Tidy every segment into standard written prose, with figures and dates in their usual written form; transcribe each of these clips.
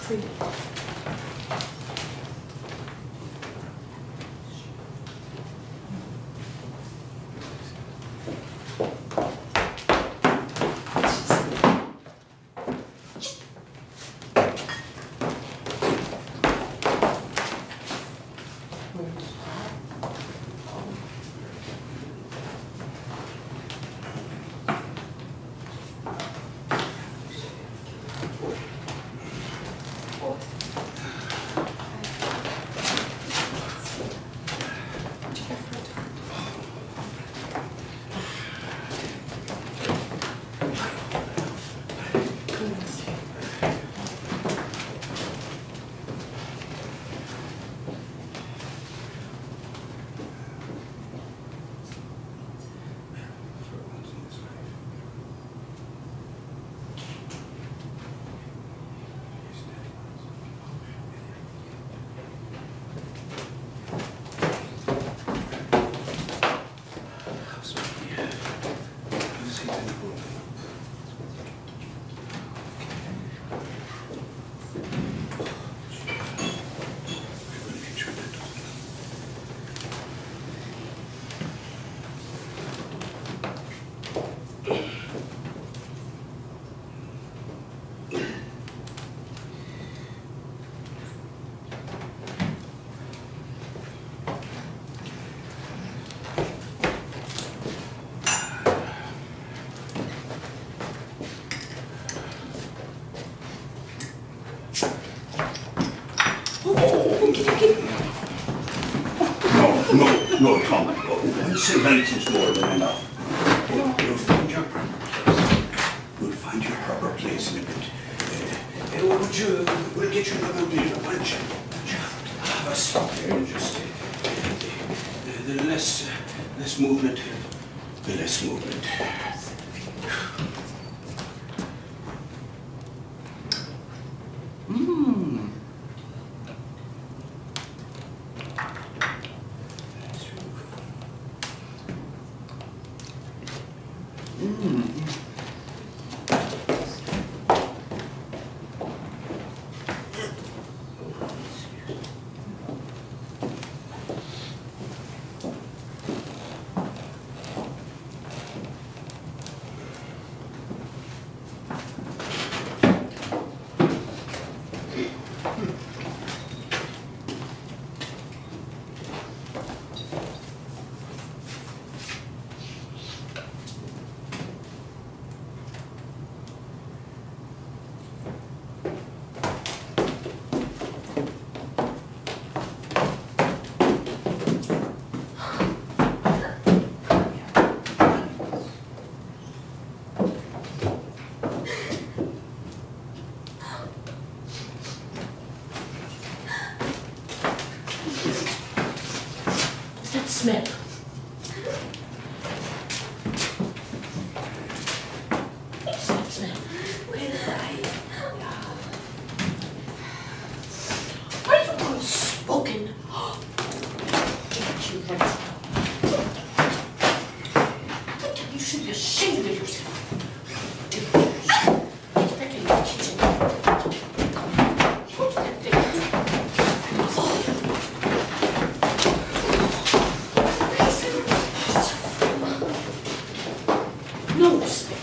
freely. No, Tom. Sylvanus more than enough. You'll find your proper place. You'll find your proper place in a bit. We'll get you another dinner, won't you? Have a stop here and just the less movement, the less movement. Smell. Why are you unspoken? You should be ashamed of yourself. Get back in the kitchen. Put that thing. No respect.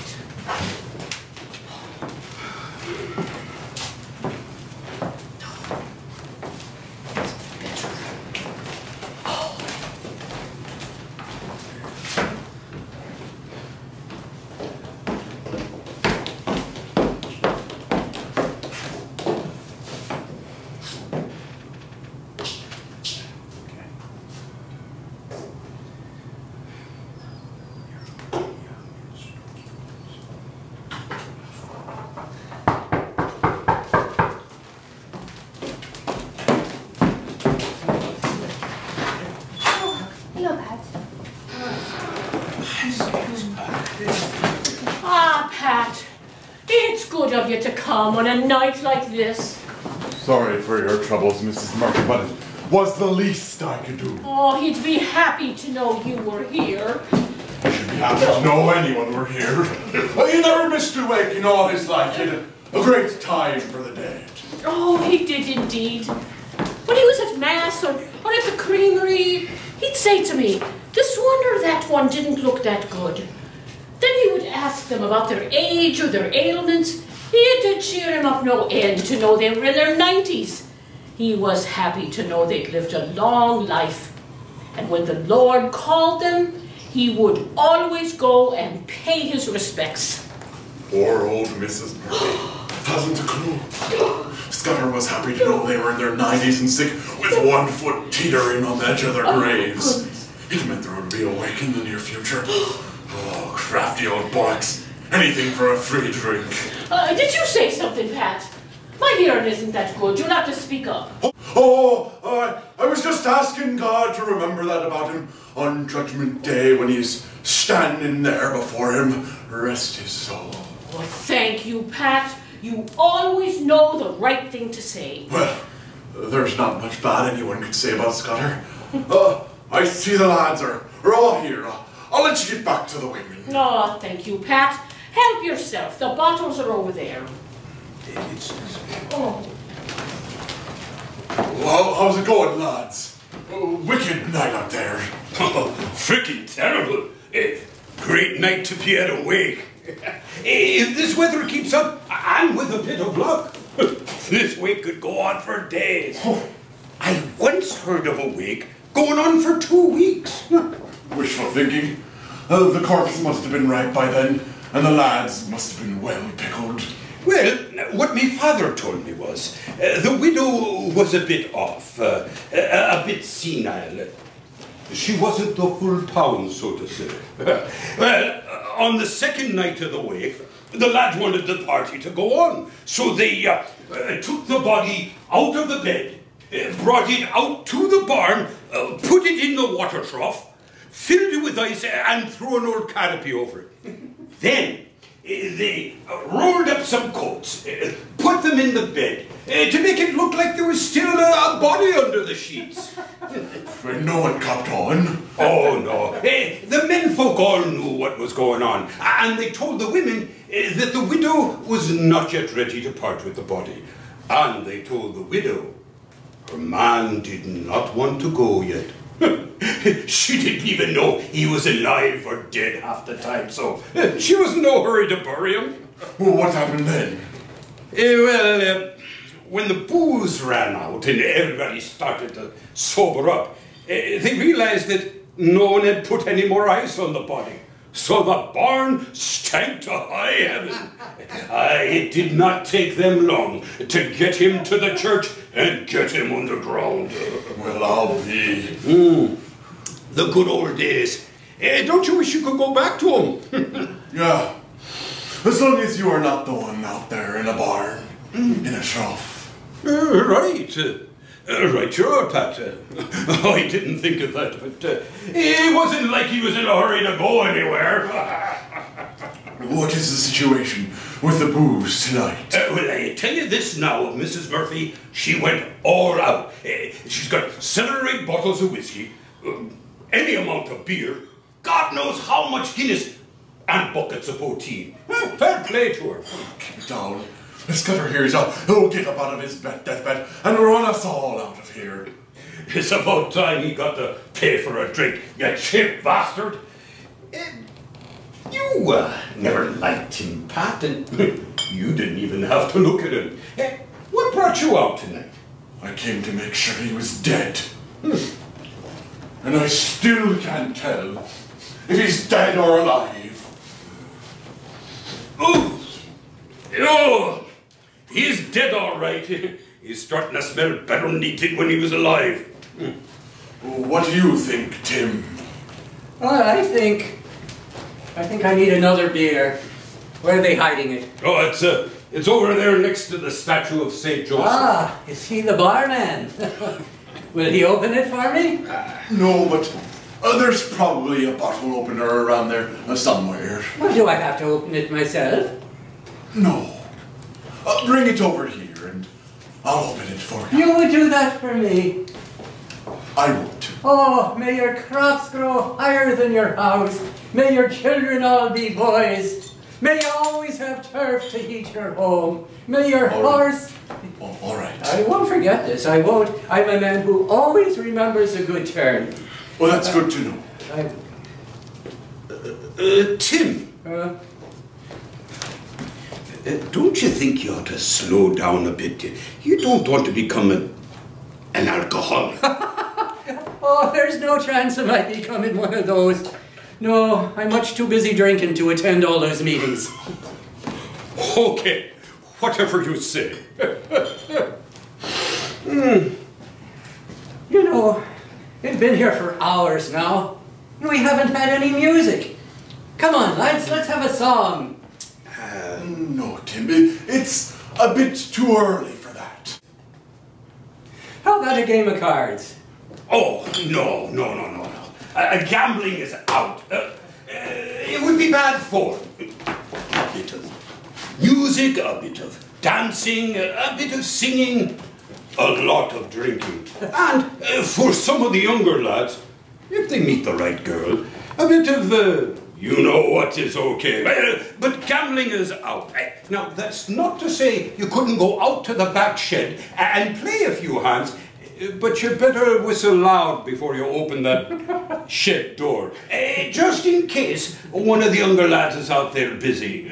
Pat, it's good of you to come on a night like this. Sorry for your troubles, Mrs. Murphy, but it was the least I could do. Oh, he'd be happy to know you were here. I should be happy to know anyone were here. He never missed a wake in all his life. He had a great time for the dead. Oh, he did indeed. When he was at Mass or at the creamery, he'd say to me, "This wonder that one didn't look that good." Then he would ask them about their age or their ailments. It did cheer him up no end to know they were in their 90s. He was happy to know they'd lived a long life. And when the Lord called them, he would always go and pay his respects. Poor old Mrs. Murphy. Hasn't a clue. Scudder was happy to know they were in their 90s and sick, with one foot teetering on the edge of their graves. It meant there would be a wake in the near future. Oh, crafty old bollocks. Anything for a free drink. Did you say something, Pat? My hearing isn't that good. You'll have to speak up. I was just asking God to remember that about him on Judgment Day when he's standing there before him. Rest his soul. Well, thank you, Pat. You always know the right thing to say. Well, there's not much bad anyone could say about Scutter. I see the lads are all here. I'll let you get back to the women. Oh, thank you, Pat. Help yourself. The bottles are over there. Oh. Well, how's it going, lads? Wicked night out there. Frickin' terrible. Great night to be at a wake. If this weather keeps up, and with a bit of luck, this wake could go on for days. I once heard of a wake going on for 2 weeks. Wishful thinking. The corpse must have been ripe by then, and the lads must have been well pickled. Well, what my father told me was, the widow was a bit off, a bit senile. She wasn't the full pound, so to say. Well, on the second night of the wake, the lad wanted the party to go on, so they took the body out of the bed, brought it out to the barn, put it in the water trough, filled it with ice, and threw an old canopy over it. Then they rolled up some coats, put them in the bed, to make it look like there was still a body under the sheets. No one copped on. Oh, no. The menfolk all knew what was going on, and they told the women that the widow was not yet ready to part with the body. And they told the widow her man did not want to go yet. She didn't even know he was alive or dead half the time, so she was in no hurry to bury him. Well, what happened then? When the booze ran out and everybody started to sober up, they realized that no one had put any more ice on the body. So the barn stank to high heaven. It did not take them long to get him to the church and get him underground. Well, I'll be. The good old days. Don't you wish you could go back to them? Yeah. As long as you are not the one out there in a barn, in a trough. Right. Right you are, Pat. I didn't think of that, but it wasn't like he was in a hurry to go anywhere. What is the situation with the booze tonight? Well, I tell you this now, Mrs. Murphy, she went all out. She's got 7 or 8 bottles of whiskey, any amount of beer, God knows how much Guinness, and buckets of poteen. Fair play to her. Keep it down. The Scutter here is out. He'll get up out of his deathbed and run us all out of here. It's about time he got to pay for a drink, you cheap bastard. You never liked him, Pat, and you didn't even have to look at him. What brought you out tonight? I came to make sure he was dead. And I still can't tell if he's dead or alive. Oh, he's dead all right. He's starting to smell better than he did when he was alive. What do you think, Tim? Well, I think I need another beer. Where are they hiding it? Oh, it's over there next to the statue of St. Joseph. Ah, is he the barman? Will he open it for me? No, but there's probably a bottle opener around there somewhere. Well, do I have to open it myself? No. Bring it over here and I'll open it for you. You would do that for me? I would. Oh, may your crops grow higher than your house. May your children all be boys. May you always have turf to heat your home. May your horse... All night. I won't forget this. I won't. I'm a man who always remembers a good turn. Well, that's good to know. Tim. Don't you think you ought to slow down a bit? You don't want to become an alcoholic. Oh, there's no chance of my becoming one of those. No, I'm much too busy drinking to attend all those meetings. Okay, whatever you say. You know, we've been here for hours now, and we haven't had any music. Come on, lads, let's have a song. No, Tim, it's a bit too early for that. How about a game of cards? Oh, no. Gambling is out. It would be bad form. A bit of music, a bit of dancing, a bit of singing, a lot of drinking. And for some of the younger lads, if they meet the right girl, a bit of, you know what is okay. But gambling is out. Now, that's not to say you couldn't go out to the back shed and play a few hands, but you better whistle loud before you open that shed door. Just in case one of the younger lads is out there busy,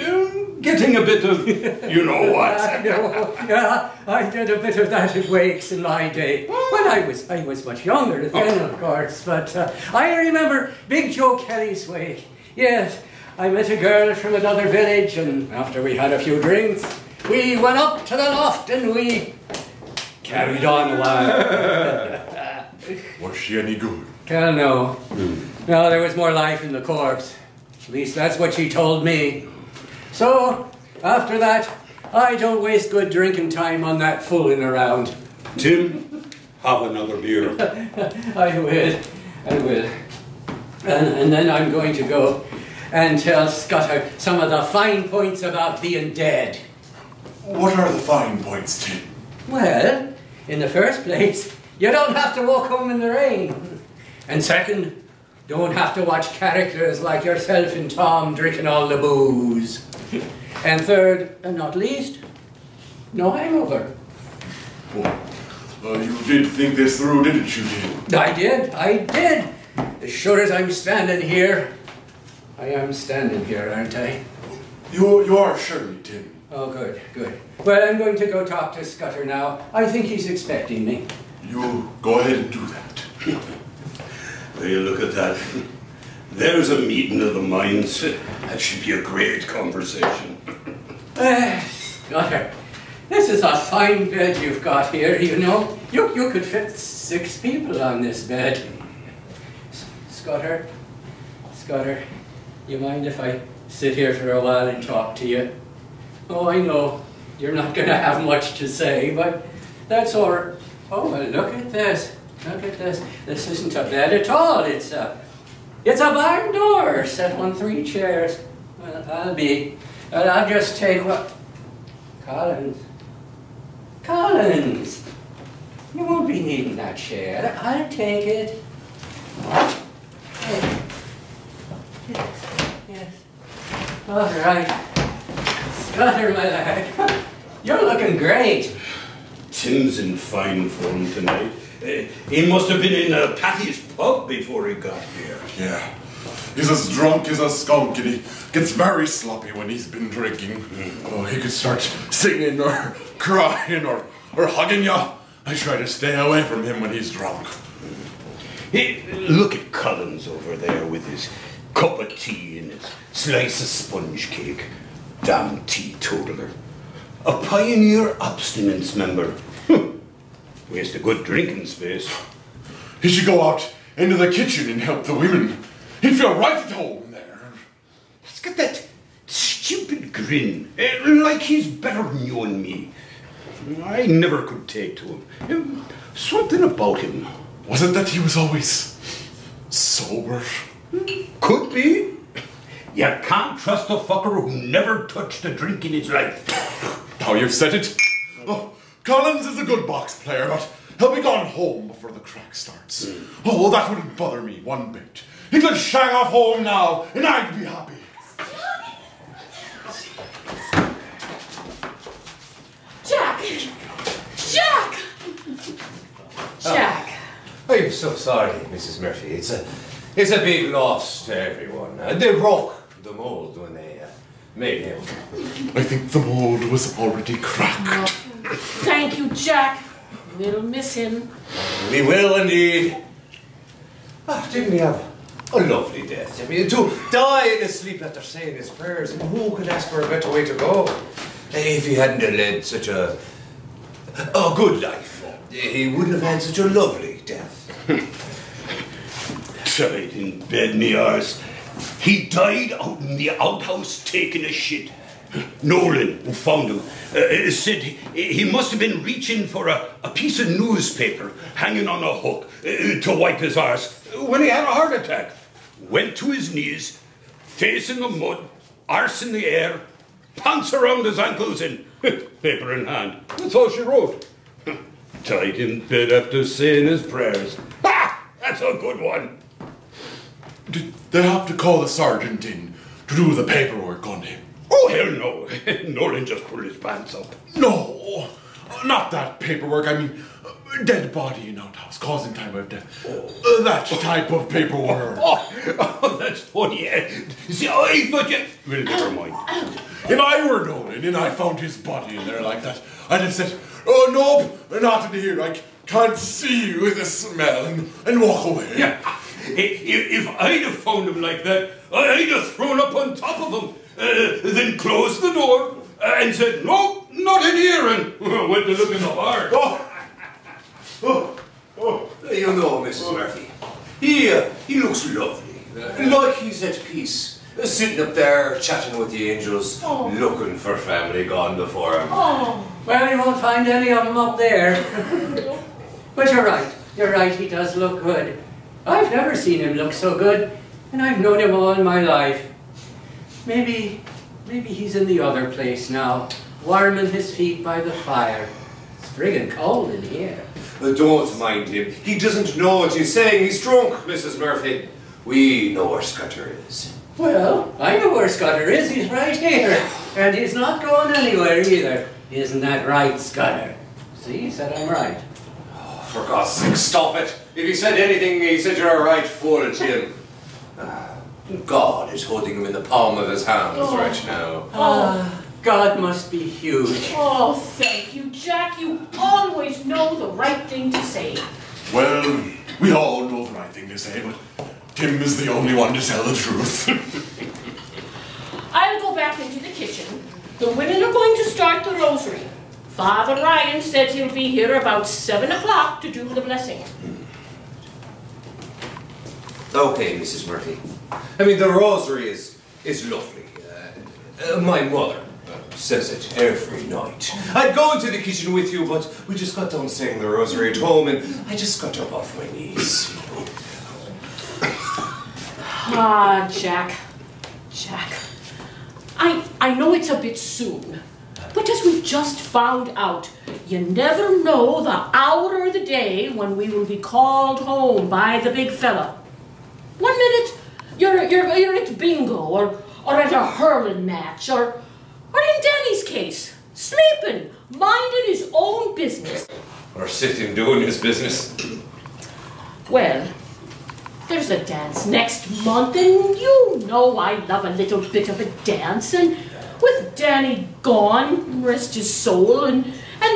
getting a bit of, you know what. Yeah, I did a bit of that at wakes in my day. When I was much younger then, of course, but I remember Big Joe Kelly's wake. Yes, I met a girl from another village, and after we had a few drinks, we went up to the loft and we carried on a while. Was she any good? Hell no. No, there was more life in the corpse. At least that's what she told me. So, after that, I don't waste good drinking time on that fooling around. Tim, have another beer. I will. And then I'm going to go and tell Scutter some of the fine points about being dead. What are the fine points, Tim? Well, in the first place, you don't have to walk home in the rain. And second, don't have to watch characters like yourself and Tom drinking all the booze. And third, and not least, no hangover. Well, you did think this through, didn't you, Tim? I did. As sure as I'm standing here, I am standing here, aren't I? You are surely, Tim. Oh, good. Well, I'm going to go talk to Scutter now. I think he's expecting me. You go ahead and do that. Will you look at that? There's a meeting of the minds. That should be a great conversation. Scutter, this is a fine bed you've got here, you know. You could fit 6 people on this bed. Scutter, you mind if I sit here for a while and talk to you? Oh, I know you're not going to have much to say, but that's all right. Oh, well, look at this. This isn't a bed at all. It's a barn door set on 3 chairs. Well, I'll just take what... Collins, you won't be needing that chair. I'll take it. Yes. All right. Scutter, my lad. You're looking great. Tim's in fine form tonight. He must have been in Patty's pub before he got here. Yeah. He's as drunk as a skunk, and he gets very sloppy when he's been drinking. Oh, he could start singing or crying or hugging you. I try to stay away from him when he's drunk. Hey, look at Collins over there with his cup of tea and his slice of sponge cake. Damn teetotaler. A pioneer abstinence member. Waste of good drinking space. He should go out into the kitchen and help the women. He'd feel right at home there. He's got that stupid grin, like he's better than you and me. I never could take to him. Something about him. Was it that he was always sober? Could be. You can't trust a fucker who never touched a drink in his life. Now you've said it. Oh, Collins is a good box player, but he'll be gone home before the crack starts. Oh, that wouldn't bother me one bit. He could shag off home now, and I'd be happy. Jack! we're so sorry, Mrs. Murphy. It's a big loss to everyone. They broke the mold when they made him. I think the mold was already cracked. Oh, thank you, Jack. We'll miss him. We will indeed. Didn't he have a lovely death? I mean, to die in his sleep after saying his prayers, and who could ask for a better way to go? If he hadn't led such a good life, he wouldn't have had such a lovely death. Died in bed, me arse. He died out in the outhouse taking a shit. Nolan, who found him, said he must have been reaching for a piece of newspaper hanging on a hook to wipe his arse when he had a heart attack. Went to his knees, face in the mud, arse in the air, pants around his ankles and paper in hand. That's all she wrote. Died in bed after saying his prayers. Ha! That's a good one. Did they have to call the sergeant in to do the paperwork on him? Oh, hell no. Nolan just pulled his pants up. No, not that paperwork. I mean, dead body in outhouse, causing time of death. That type of paperwork. Oh, that's funny. See, I thought you... Well, never mind. If I were Nolan and I found his body in there like that, I'd have said, "Oh, nope, not in here. I can't see you with the smell," and walk away. Yeah. If I'd have found him like that, I'd have thrown up on top of him, then closed the door and said, "No, not in here," and went to look in the bar. You know, Mrs. Murphy, he looks lovely, like he's at peace, sitting up there chatting with the angels, looking for family gone before him. Well, you won't find any of them up there. But you're right, he does look good. I've never seen him look so good, and I've known him all my life. Maybe he's in the other place now, warming his feet by the fire. It's friggin' cold in here. Don't mind him. He doesn't know what he's saying. He's drunk, Mrs. Murphy. We know where Scutter is. Well, I know where Scutter is. He's right here. And he's not going anywhere either. Isn't that right, Scutter? See, he said I'm right. Oh, for God's sake, stop it. If he said anything, he said you're a right fool, Jim. God is holding him in the palm of his hands right now. God must be huge. Oh, thank you, Jack. You always know the right thing to say. Well, we all know the right thing to say, but Tim is the only one to tell the truth. I'll go back into the kitchen. The women are going to start the rosary. Father Ryan said he'll be here about 7 o'clock to do the blessing. Okay, Mrs. Murphy. I mean, the rosary is lovely. My mother says it every night. I'd go into the kitchen with you, but we just got done saying the rosary at home, and I just got up off my knees. Jack. I know it's a bit soon, but as we just found out, you never know the hour or the day when we will be called home by the big fella. 1 minute, you're at bingo, or at a hurling match, or in Danny's case, sleeping, minding his own business. Or sitting doing his business. Well, there's a dance next month, and you know I love a little bit of a dance, and with Danny gone, rest his soul, and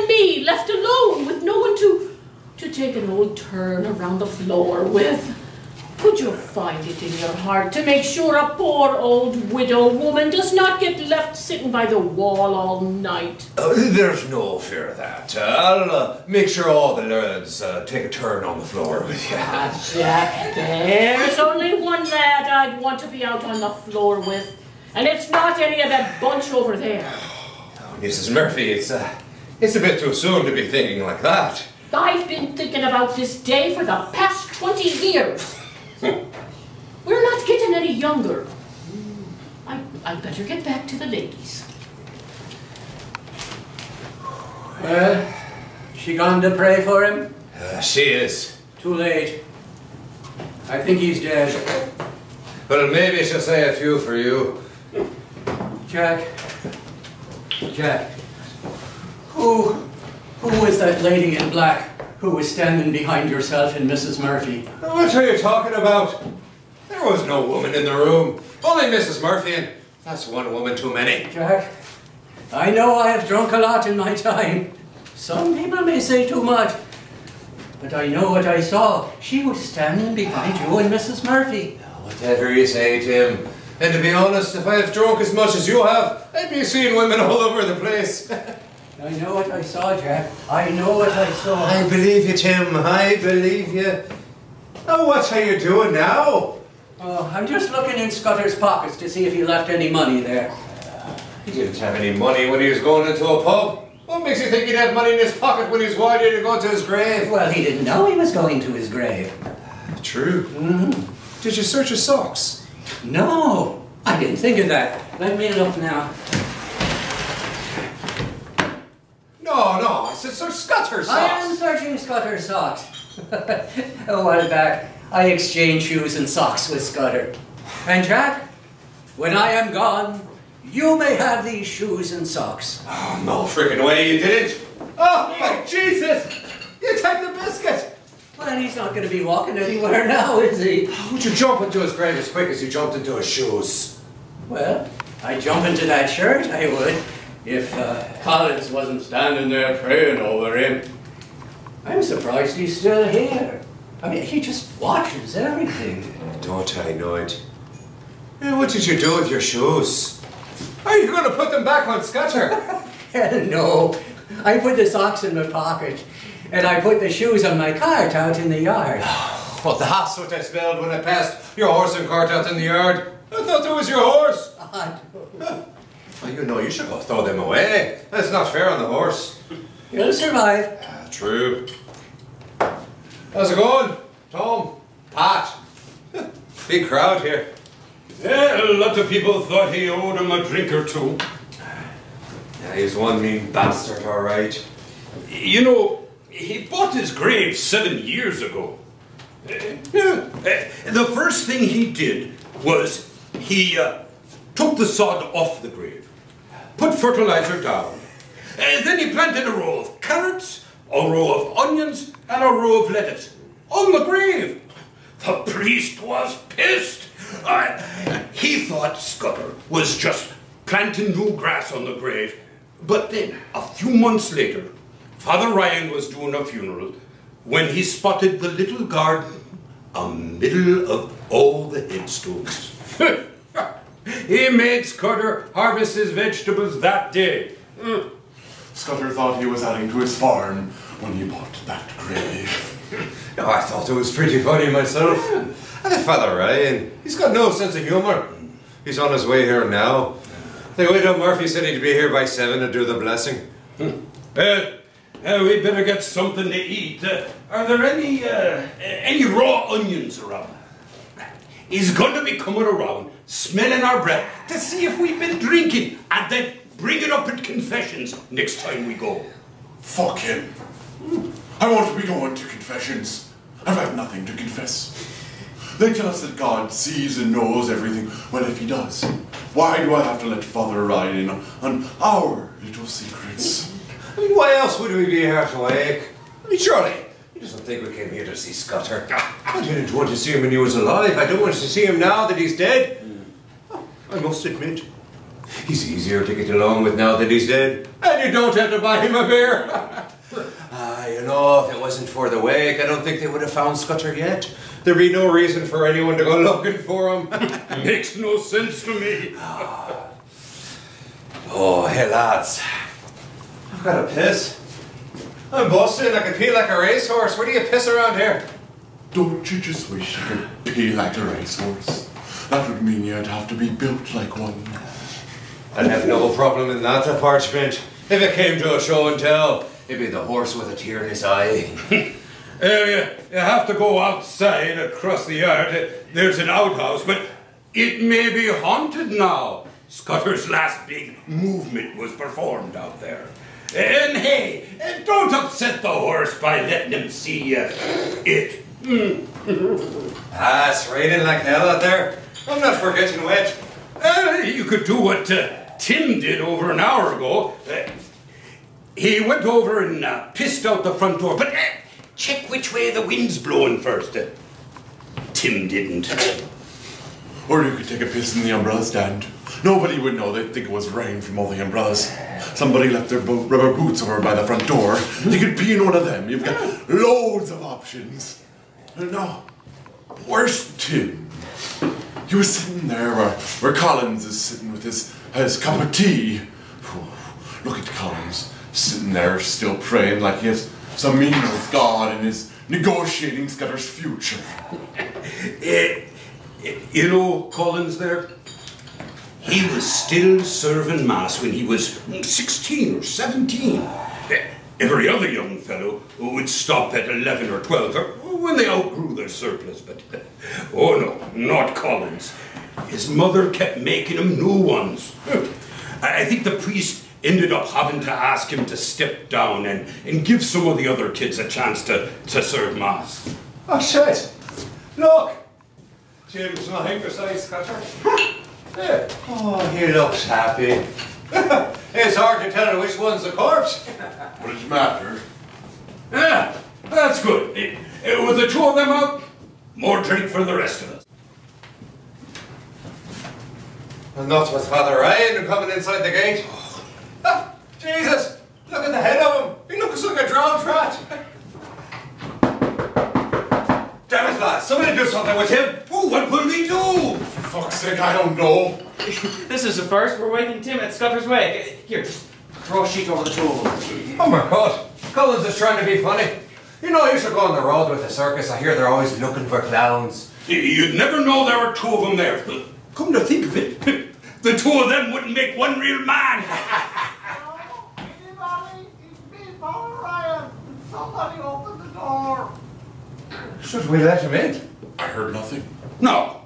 me left alone with no one to take an old turn around the floor with. Could you find it in your heart to make sure a poor old widow woman does not get left sitting by the wall all night? There's no fear of that. I'll make sure all the lads take a turn on the floor with you. Jack, there's only one lad I'd want to be out on the floor with, and it's not any of that bunch over there. Oh, Mrs. Murphy, it's a bit too soon to be thinking like that. I've been thinking about this day for the past 20 years. We're not getting any younger. I'd better get back to the ladies. She gone to pray for him? She is. Too late. I think he's dead. Well, maybe she'll say a few for you. Jack. Who is that lady in black who was standing behind yourself and Mrs. Murphy. What are you talking about? There was no woman in the room. Only Mrs. Murphy, and that's one woman too many. Jack, I know I have drunk a lot in my time. Some people may say too much. But I know what I saw. She was standing behind you and Mrs. Murphy. Whatever you say, Tim. And to be honest, if I have drunk as much as you have, I'd be seeing women all over the place. I know what I saw, Jack. I know what I saw. I believe you, Tim. I believe you. Oh, what are you doing now? Oh, I'm just looking in Scutter's pockets to see if he left any money there. He didn't have any money when he was going into a pub. What makes you think he'd have money in his pocket when he's ready to go to his grave? Well, he didn't know he was going to his grave. True. Did you search his socks? No, I didn't think of that. Let me look now. No, I said search Scutter's socks. I am searching Scutter's socks. A while back, I exchanged shoes and socks with Scutter. And Jack, when I am gone, you may have these shoes and socks. Oh, no freaking way you didn't. Oh, my Jesus! You took the biscuit! Well, he's not going to be walking anywhere now, is he? Would you jump into his grave as quick as you jumped into his shoes? Well, I'd jump into that shirt, I would, if Collins wasn't standing there praying over him. I'm surprised he's still here. I mean, he just watches everything. Don't I know it? What did you do with your shoes? Are you going to put them back on Scutter? No, I put the socks in my pocket, and I put the shoes on my cart out in the yard. Well, that's what I smelled when I passed your horse and cart out in the yard. I thought that was your horse. Well, you know, you should go throw them away. That's not fair on the horse. You'll survive. True. How's it going? Tom? Pat? Big crowd here. Yeah, a lot of people thought he owed him a drink or two. Yeah, he's one mean bastard, all right. You know, he bought his grave 7 years ago. The first thing he did was he took the sod off the grave, put fertilizer down, and then he planted a row of carrots, a row of onions, and a row of lettuce on the grave. The priest was pissed. He thought Scutter was just planting new grass on the grave. But then, a few months later, Father Ryan was doing a funeral when he spotted the little garden middle of all the headstones. He made Scutter harvest his vegetables that day. Scutter thought he was adding to his farm when he bought that grave. Oh, I thought it was pretty funny myself. And Father Ryan, he's got no sense of humour. He's on his way here now. The widow Murphy said he'd be here by 7 to do the blessing. We better get something to eat. Are there any raw onions around? He's going to be coming around, smelling our breath to see if we've been drinking, and then bring it up at confessions next time we go. Fuck him. I won't be going to confessions. I've had nothing to confess. They tell us that God sees and knows everything. Well, if he does, why do I have to let Father Ryan in on our little secrets? I mean, why else would we be here to wake? I mean, surely, he doesn't think we came here to see Scutter. I didn't want to see him when he was alive. I don't want to see him now that he's dead. Oh, I must admit, he's easier to get along with now that he's dead. And you don't have to buy him a beer. You know, if it wasn't for the wake, I don't think they would have found Scutter yet. There'd be no reason for anyone to go looking for him. Makes no sense to me. Oh, hey lads. I've got a piss. I'm busted. I can pee like a racehorse. Where do you piss around here? Don't you just wish you could pee like a racehorse? That would mean you'd have to be built like one. I'd have no problem in that apartment. If it came to a show and tell, it'd be the horse with a tear in his eye. You have to go outside across the yard. There's an outhouse, but it may be haunted now. Scutter's last big movement was performed out there. And hey, don't upset the horse by letting him see it. It's raining like hell out there. I'm not for getting wet. You could do what Tim did over an hour ago. He went over and pissed out the front door, but check which way the wind's blowing first. Tim didn't. Or you could take a piss in the umbrella stand. Nobody would know. They'd think it was rain from all the umbrellas. Somebody left their rubber boots over by the front door. You could pee in one of them. You've got loads of options. No, where's Tim? He was sitting there where Collins is sitting with his cup of tea. Look at Collins, sitting there still praying like he has some meeting with God and is negotiating Scutter's future. You know Collins there? He was still serving Mass when he was 16 or 17. Every other young fellow would stop at 11 or 12 or when they outgrew their surplus, but oh no, not Collins. His mother kept making him new ones. I think the priest ended up having to ask him to step down and give some of the other kids a chance to serve Mass. Oh, shit. Look. Tim's nothing besides Scutter. Yeah. Oh, he looks happy. It's hard to tell which one's the corpse. What does it matter? Yeah, that's good. With the two of them out, more drink for the rest of us. And not with Father Ryan coming inside the gate. Ah, Jesus, look at the head of him. He looks like a drowned rat. Damn it, lads, somebody do something with him. Oh, what will we do? For fuck's sake, I don't know. This is the first. We're waking Tim at Scutter's wake. Here, just throw a sheet over the two of them. Oh my God, Collins is trying to be funny. You know, you should go on the road with the circus. I hear they're always looking for clowns. You'd never know there were two of them there. Come to think of it, the two of them wouldn't make one real man. Anybody? It's me, Father Ryan. Somebody open the door. Should we let him in? I heard nothing. No.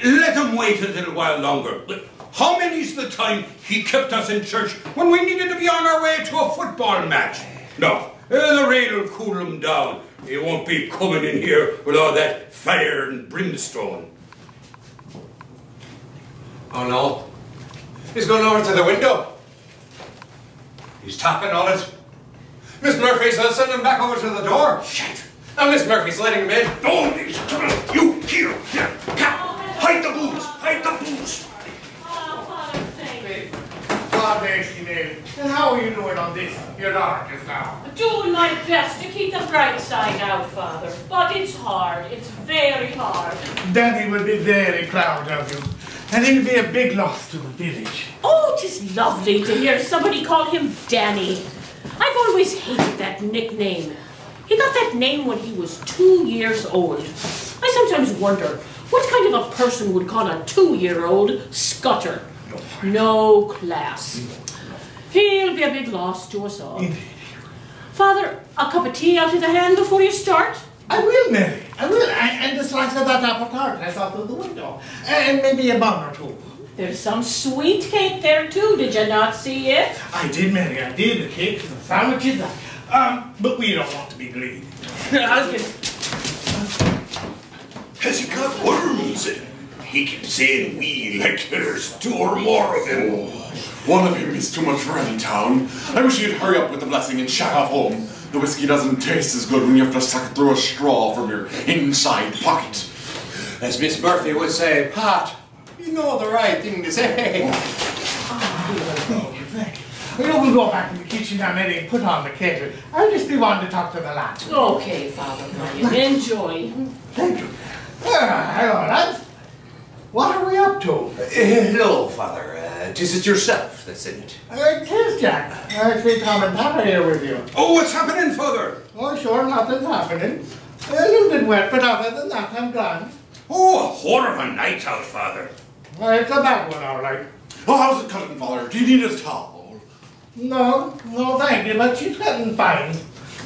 Let him wait a little while longer. How many's the time he kept us in church when we needed to be on our way to a football match? No. The rain will cool him down. He won't be coming in here with all that fire and brimstone. Oh no. He's going over to the window. He's tapping on it. Miss Murphy's send him back over to the door. Shit. Now Miss Murphy's letting him in. Oh, you here. Hide the booze. Hide the booze. Oh, Father, thank you. God bless you, Mary. And how are you doing on this? Your darkest now. Doing my best to keep the bright side out, Father. But it's hard. It's very hard. Daddy will be very proud of you. And he'll be a big loss to the village. Oh, 'tis lovely to hear somebody call him Danny. I've always hated that nickname. He got that name when he was 2 years old. I sometimes wonder what kind of a person would call a 2-year-old Scutter. No class. He'll be a big loss to us all. Father, a cup of tea out of the hand before you start? I will, Mary. I will. And the slice of that apple tart I saw through the window. And maybe a bun or two. There's some sweet cake there too. Did you not see it? I did, Mary. I did. The cakes, the sandwiches. But we don't want to be greedy. Has he got worms? He keeps saying we like there's 2 or more of him. One of him is too much for any town. I wish you'd hurry up with the blessing and shack off home. The whiskey doesn't taste as good when you have to suck it through a straw from your inside pocket. As Miss Murphy would say, Pat, you know the right thing to say. Thank you. We'll go back in the kitchen now, Mary, and put on the kettle. I'll just be wanting to talk to the lads. Okay, Father Ryan. Enjoy. Thank you. Hello, lads. What are we up to? Hello, Father. 'Tis it yourself that's in it. Tis Jack. I see Tom and Papa here with you. Oh, what's happening, Father? Oh, sure, nothing's happening. A little bit wet, but other than that, I'm grand. Oh, a horror of a night out, Father. Well, it's a bad one, all right. Oh, how's it cutting, Father? Do you need a towel? No, thank you, but she's getting fine.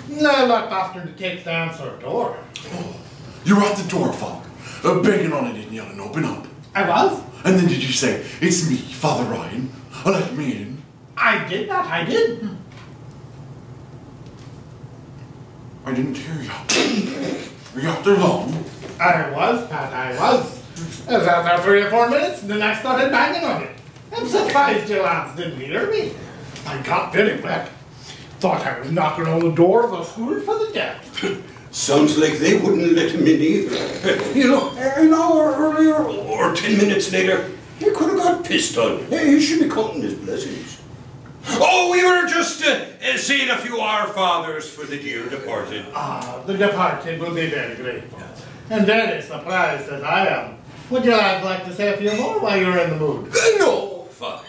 No luck after to take the answer door. Oh, you were at the door, Father, begging on it and yelling, open up. I was? And then did you say, it's me, Father Ryan, let me in? I did that, I did. I didn't hear you. Were you out there long? I was, Pat, I was. I was out there 3 or 4 minutes, and then I started banging on it. I'm surprised your aunts didn't hear me. I got very wet. Thought I was knocking on the door of the school for the deaf. Sounds like they wouldn't let him in either. You know, an hour earlier or 10 minutes later, he could have got pissed on. He should be counting his blessings. Oh, we were just saying a few Our Fathers for the dear departed. Ah, the departed will be very grateful. And very surprised as I am. Would you like to say a few more while you're in the mood? No, Father.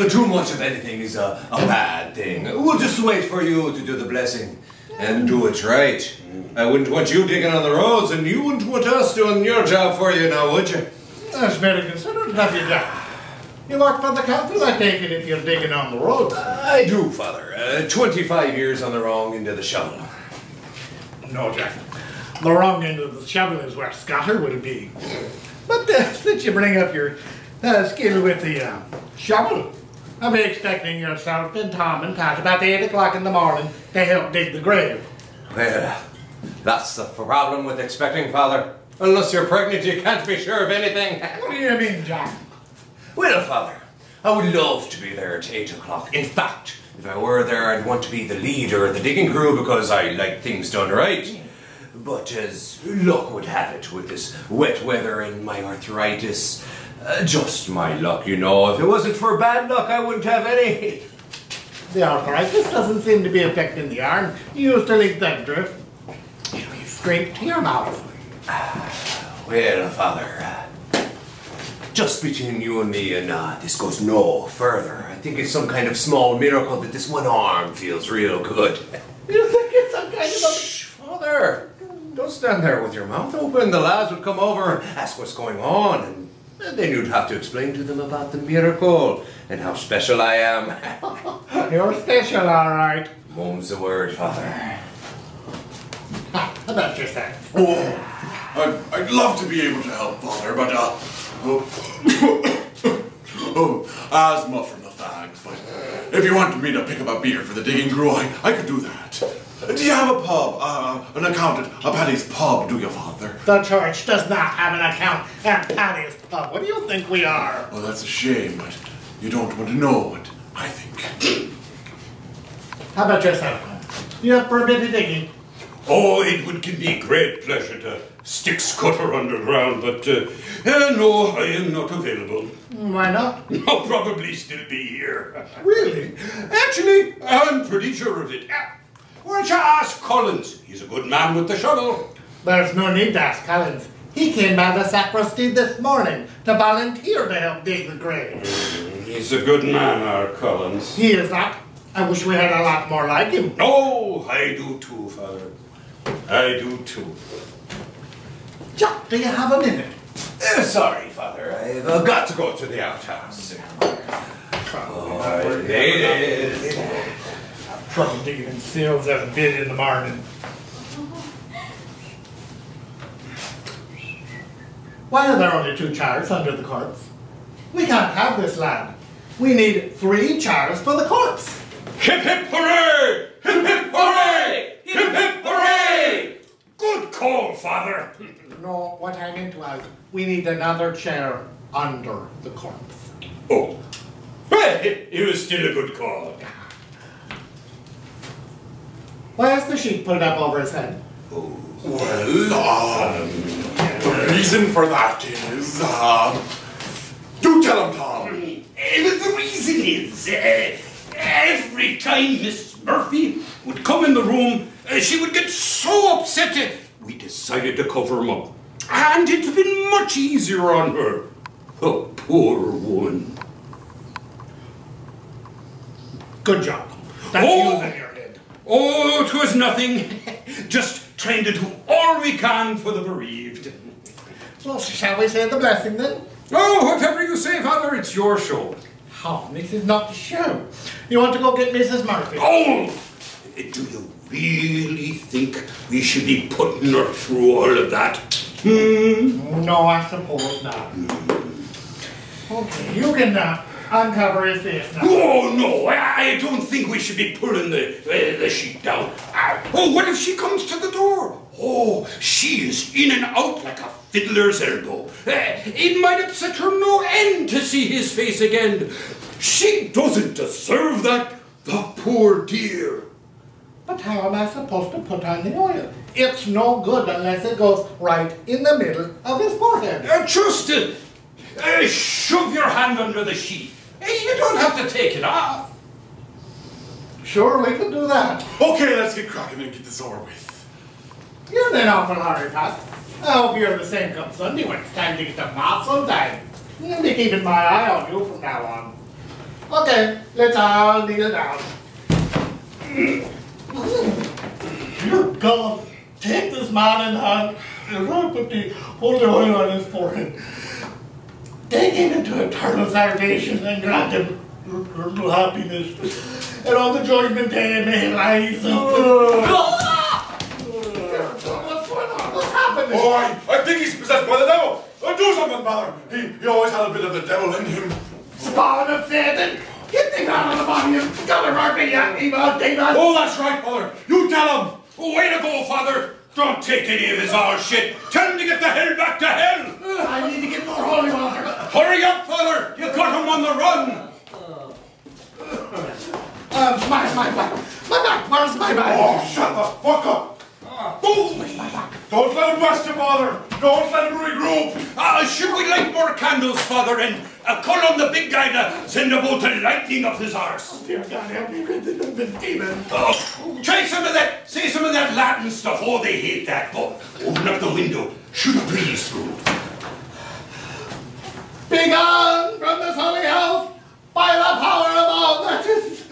Too much of anything is a bad thing. We'll just wait for you to do the blessing and do it right. I wouldn't want you digging on the roads, and you wouldn't want us doing your job for you now, would you? That's very considerate of you, Jack. You work for the council, I take it, if you're digging on the roads. I do, Father. 25 years on the wrong end of the shovel. No, Jack. The wrong end of the shovel is where Scutter will be. But since you bring up your skill with the shovel, I'll be expecting yourself and Tom and Pat about 8 o'clock in the morning to help dig the grave. Well, that's the problem with expecting, Father. Unless you're pregnant, you can't be sure of anything. What do you mean, Jack? Well, Father, I would love to be there at 8 o'clock. In fact, if I were there, I'd want to be the leader of the digging crew because I like things done right. But as luck would have it, with this wet weather and my arthritis, just my luck, you know. If it wasn't for bad luck, I wouldn't have any. The arthritis doesn't seem to be affecting the arm. You used to leak that drift. It'll be straight to your mouth. Well, Father, just between you and me, and this goes no further. I think it's some kind of small miracle that this one arm feels real good. You think it's some kind of a... Shh, Father, don't stand there with your mouth open. The lads would come over and ask what's going on, and then you'd have to explain to them about the miracle and how special I am. You're special, all right. Mum's the word, Father. How about yourself? Oh, I'd love to be able to help, Father, but, asthma from the fags. But if you wanted me to pick up a beer for the digging crew, I could do that. Do you have a pub, an account at Paddy's pub, do you, Father? The church does not have an account at Paddy's pub. What do you think we are? Oh, that's a shame, but you don't want to know what I think. How about yourself? You up for a bit of digging? Oh, it would give me great pleasure to stick Scutter underground, but no, I am not available. Why not? I'll probably still be here. Really? Actually, I'm pretty sure of it. Why don't you ask Collins? He's a good man with the shovel. There's no need to ask Collins. He came by the sacristy this morning to volunteer to help dig the grave. He's a good man, our Collins. He is not. I wish we had a lot more like him. Oh, I do too, Father. I do too. Jack, do you have a minute? Sorry, Father. I've got to go to the outhouse. Oh, Ladies. Trouble digging themselves out of bed in the morning. Why are there only 2 chairs under the corpse? We can't have this, lad. We need 3 chairs for the corpse. Hip hip hooray! Hip hip hooray! Hip hip hooray! Good call, Father. No, what I meant was, we need another chair under the corpse. Oh. Well, it was still a good call. Why is the sheet pulled up over his head? Well, the reason for that is, do tell him, Tom. The reason is, every time Miss Murphy would come in the room, she would get so upset, we decided to cover him up. And it's been much easier on her. Oh, poor woman. Good job. That's using your head. Oh, 'twas nothing. Just trying to do all we can for the bereaved. Well, shall we say the blessing then? Oh, whatever you say, Father, it's your show. Oh, this is not the show. You want to go get Mrs. Murphy? Oh! Do you really think we should be putting her through all of that? No, I suppose not. Okay, you can uncover his face now. Oh, no, I don't think we should be pulling the sheet down. Oh, what if she comes to the door? Oh, she is in and out like a fiddler's elbow. It might upset her no end to see his face again. She doesn't deserve that. The poor dear. But how am I supposed to put on the oil? It's no good unless it goes right in the middle of his forehead. Justin, shove your hand under the sheet. You don't have to take it off. Sure, we could do that. Okay, let's get cracking and get this over with. You're in an awful hurry, Pat. I hope you're the same come Sunday when it's time to get the muscle time. I'll be keeping my eye on you from now on. Okay, let's all kneel down. Dear God, take this man in hand and put the oil on his forehead. Take him into eternal salvation and grant him eternal happiness. And on the judgment day may he rise up. What's going on? What's happening? Oh, I think he's possessed by the devil. Do something, Mother. He always had a bit of the devil in him. Spawn of Satan! Get the ground on the body of Scutter, Murphy, you evil demon! Oh, that's right, Father. You tell him. Way to go, Father. Don't take any of his old shit. Tell him to get the hell back to hell. I need to get more holy water. Hurry up, Father. You got him on the run. My back, where's my back? Oh, shut the fuck up. Boom. Don't let him bust you, Father. Don't let him regroup. Should we light more candles, Father, and call on the big guy to send a bolt of lightning up his arse? Dear God, help me rid of this demon. Try some of that, say some of that Latin stuff. Oh, they hate that. Oh, open up the window. Shoot a breeze through. Be gone from this holy house by the power of all that is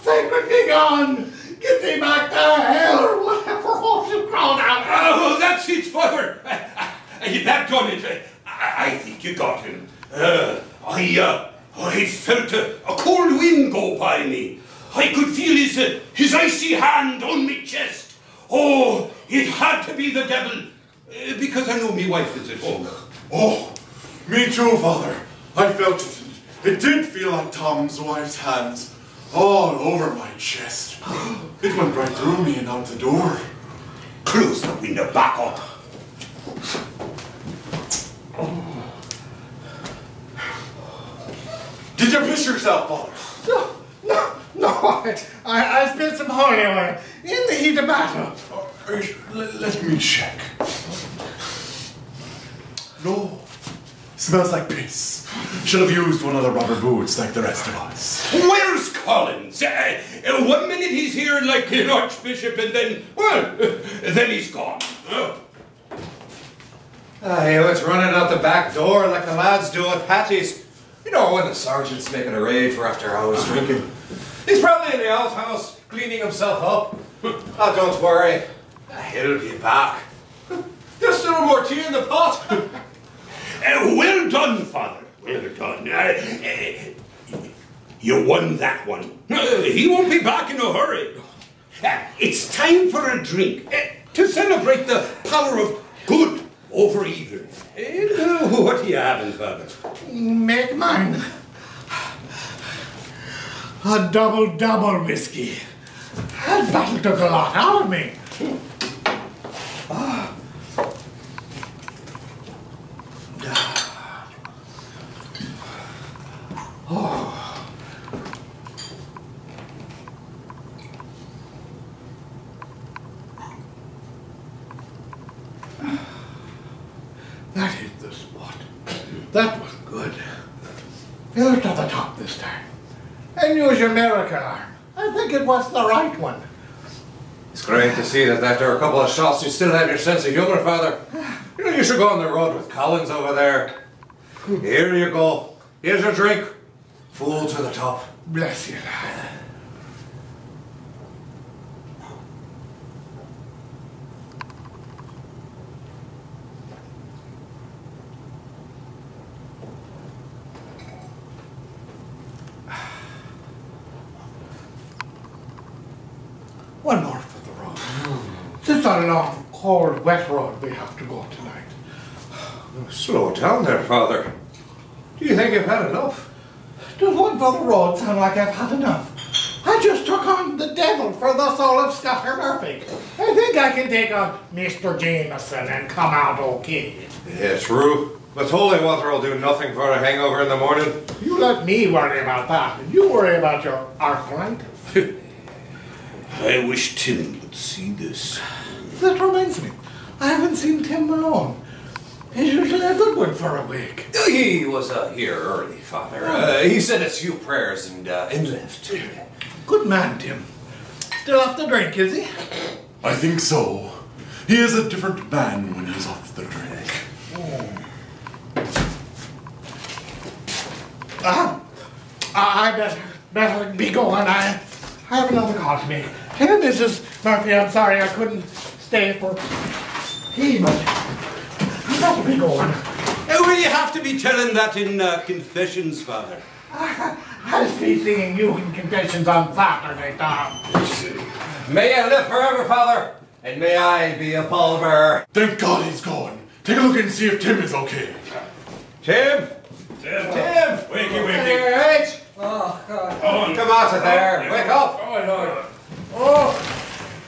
sacred. Be gone. Get thee back to hell or whatever horse you crawled out. Oh, that's it, Father. That done it. I think you got him. I felt a cold wind go by me. I could feel his icy hand on my chest. Oh, it had to be the devil, because I know my wife is at home. Oh, me too, Father. I felt it. It did feel like Tom's wife's hands all over my chest. It went right through me and out the door. Close the window, back up. Did you piss yourself, Father? No, I spilled some holy oil in the heat of battle. Let me check. No. Smells like piss. Should have used one of the rubber boots like the rest of us. Where's Collins? 1 minute he's here like an archbishop, and then, well, then he's gone. He was running out the back door like the lads do at Patty's. You know, when the sergeant's making a raid for after hours drinking. He's probably in the outhouse, cleaning himself up. Oh, don't worry. He'll be back. There's still more tea in the pot. Well done, Father. Well done. You won that one. He won't be back in a hurry. It's time for a drink to celebrate the power of good over evil. What are you having, Father? Make mine a double whiskey. That battle took a lot out of me. That hit the spot. That was good. Fill it to the top this time. And use your miracle arm. I think it was the right one. It's great to see that after a couple of shots you still have your sense of humour, Father. You know, you should go on the road with Collins over there. Here you go. Here's your drink. Full to the top. Bless you, lad. One more for the road. It's a long, cold, wet road we have to go tonight. Slow down there, Father. Do you think you've had enough? Does one for the road sound like I've had enough? I just took on the devil for the soul of Scutter Murphy. I think I can take on Mr. Jameson and come out okay. Yeah, true. But holy water will do nothing for a hangover in the morning. You let me worry about that, and you worry about your arthritis. I wish Tim would see this. That reminds me. I haven't seen Tim Malone. He's usually a good one for a week. He was here early, Father. He said a few prayers and left. Good man, Tim. Still off the drink, is he? I think so. He is a different man when he's off the drink. I better be going. I have another call to make. Hey, Mrs. Murphy, I'm sorry I couldn't stay for tea, but I better be going. Will you have to be telling that in confessions, Father? I'll be seeing you in confessions on Saturday, Tom. May I live forever, Father, and may I be a pallbearer. Thank God he's gone. Take a look and see if Tim is okay. Tim! Tim! Wakey, wakey. Right. Oh, God. Oh, Come out of there. Wake up. Oh, Lord.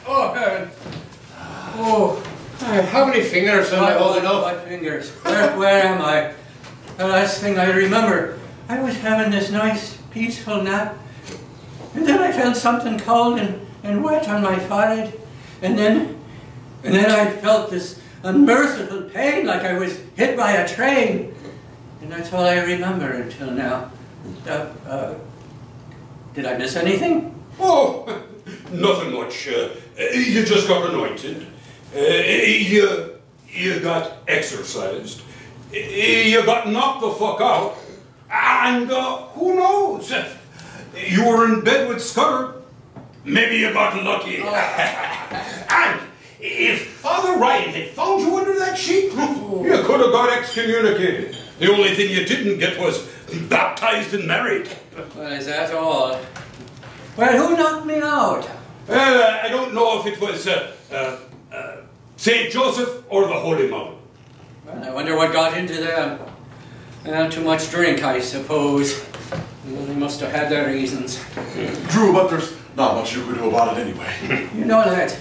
Oh, heaven. Oh. How many fingers am I holding up? My fingers. Where am I? The last thing I remember, I was having this nice, peaceful nap, and then I felt something cold and wet on my forehead, and then I felt this unmerciful pain like I was hit by a train, and that's all I remember until now. Did I miss anything? Oh, nothing much. You just got anointed. You got exercised. You got knocked the fuck out. And who knows? You were in bed with Scutter. Maybe you got lucky. And if Father Ryan had found you under that sheet, you could have got excommunicated. The only thing you didn't get was baptized and married. Well, is that all? Well, who knocked me out? I don't know if it was St. Joseph or the Holy Mother. Well, I wonder what got into them. Too much drink, I suppose. Well, they must have had their reasons. True, but there's not much you could do about it anyway. You know that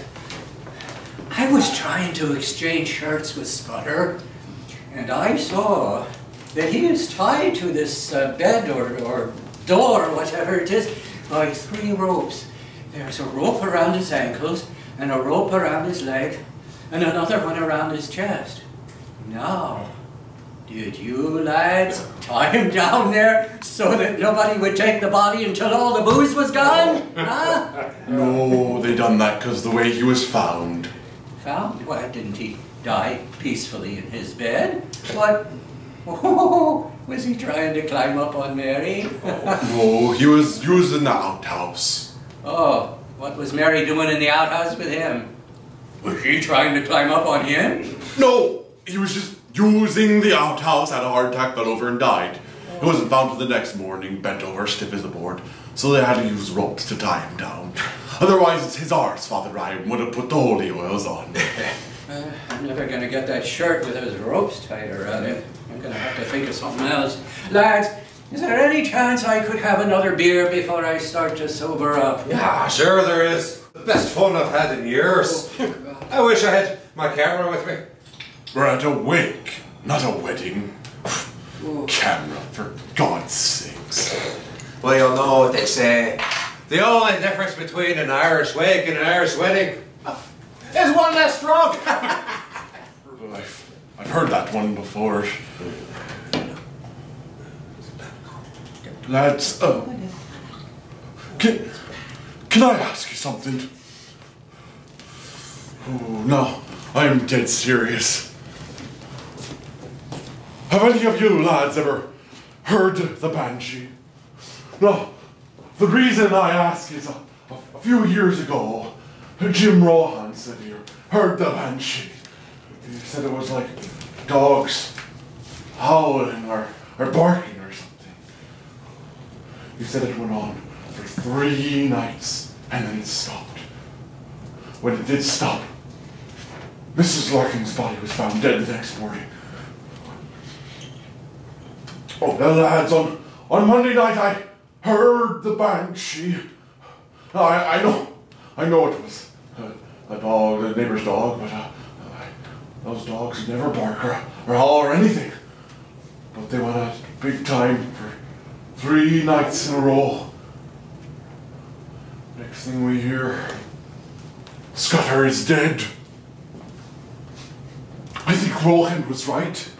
I was trying to exchange shirts with Scutter, and I saw that he is tied to this bed or door, or whatever it is, by 3 ropes. There's a rope around his ankles, and a rope around his leg, and another one around his chest. Now, did you lads tie him down there so that nobody would take the body until all the booze was gone? Huh? No, they done that because the way he was found. Found? Why didn't he die peacefully in his bed? What? Oh, was he trying to climb up on Mary? No, he was using the outhouse. Oh, what was Mary doing in the outhouse with him? Was she trying to climb up on him? No, he was just using the outhouse, had a heart attack, fell over and died. He wasn't found till the next morning, bent over, stiff as a board, so they had to use ropes to tie him down. Otherwise, it's his arse, Father Ryan would have put the holy oils on. I'm never going to get that shirt with those ropes tied around it. I'm going to have to think of something else. Lads, is there any chance I could have another beer before I start to sober up? Yeah, sure there is. The best fun I've had in years. I wish I had my camera with me. We're at a wake, not a wedding. Camera, for God's sakes. Well, you'll know what they say. The only difference between an Irish wake and an Irish wedding is one less drunk. I've heard that one before. Lads, can I ask you something? Oh, no, I'm dead serious. Have any of you lads ever heard the Banshee? No, the reason I ask is a few years ago, Jim Rohan said he heard the Banshee. He said it was like dogs howling or barking or something. He said it went on for 3 nights and then it stopped. When it did stop, Mrs. Larkin's body was found dead the next morning. Oh, the lads, on Monday night I heard the Banshee. I know it was a dog, a neighbor's dog, but those dogs never bark or howl or anything. But they went out big time for 3 nights in a row. Next thing we hear, Scutter is dead. I think Rolf was right.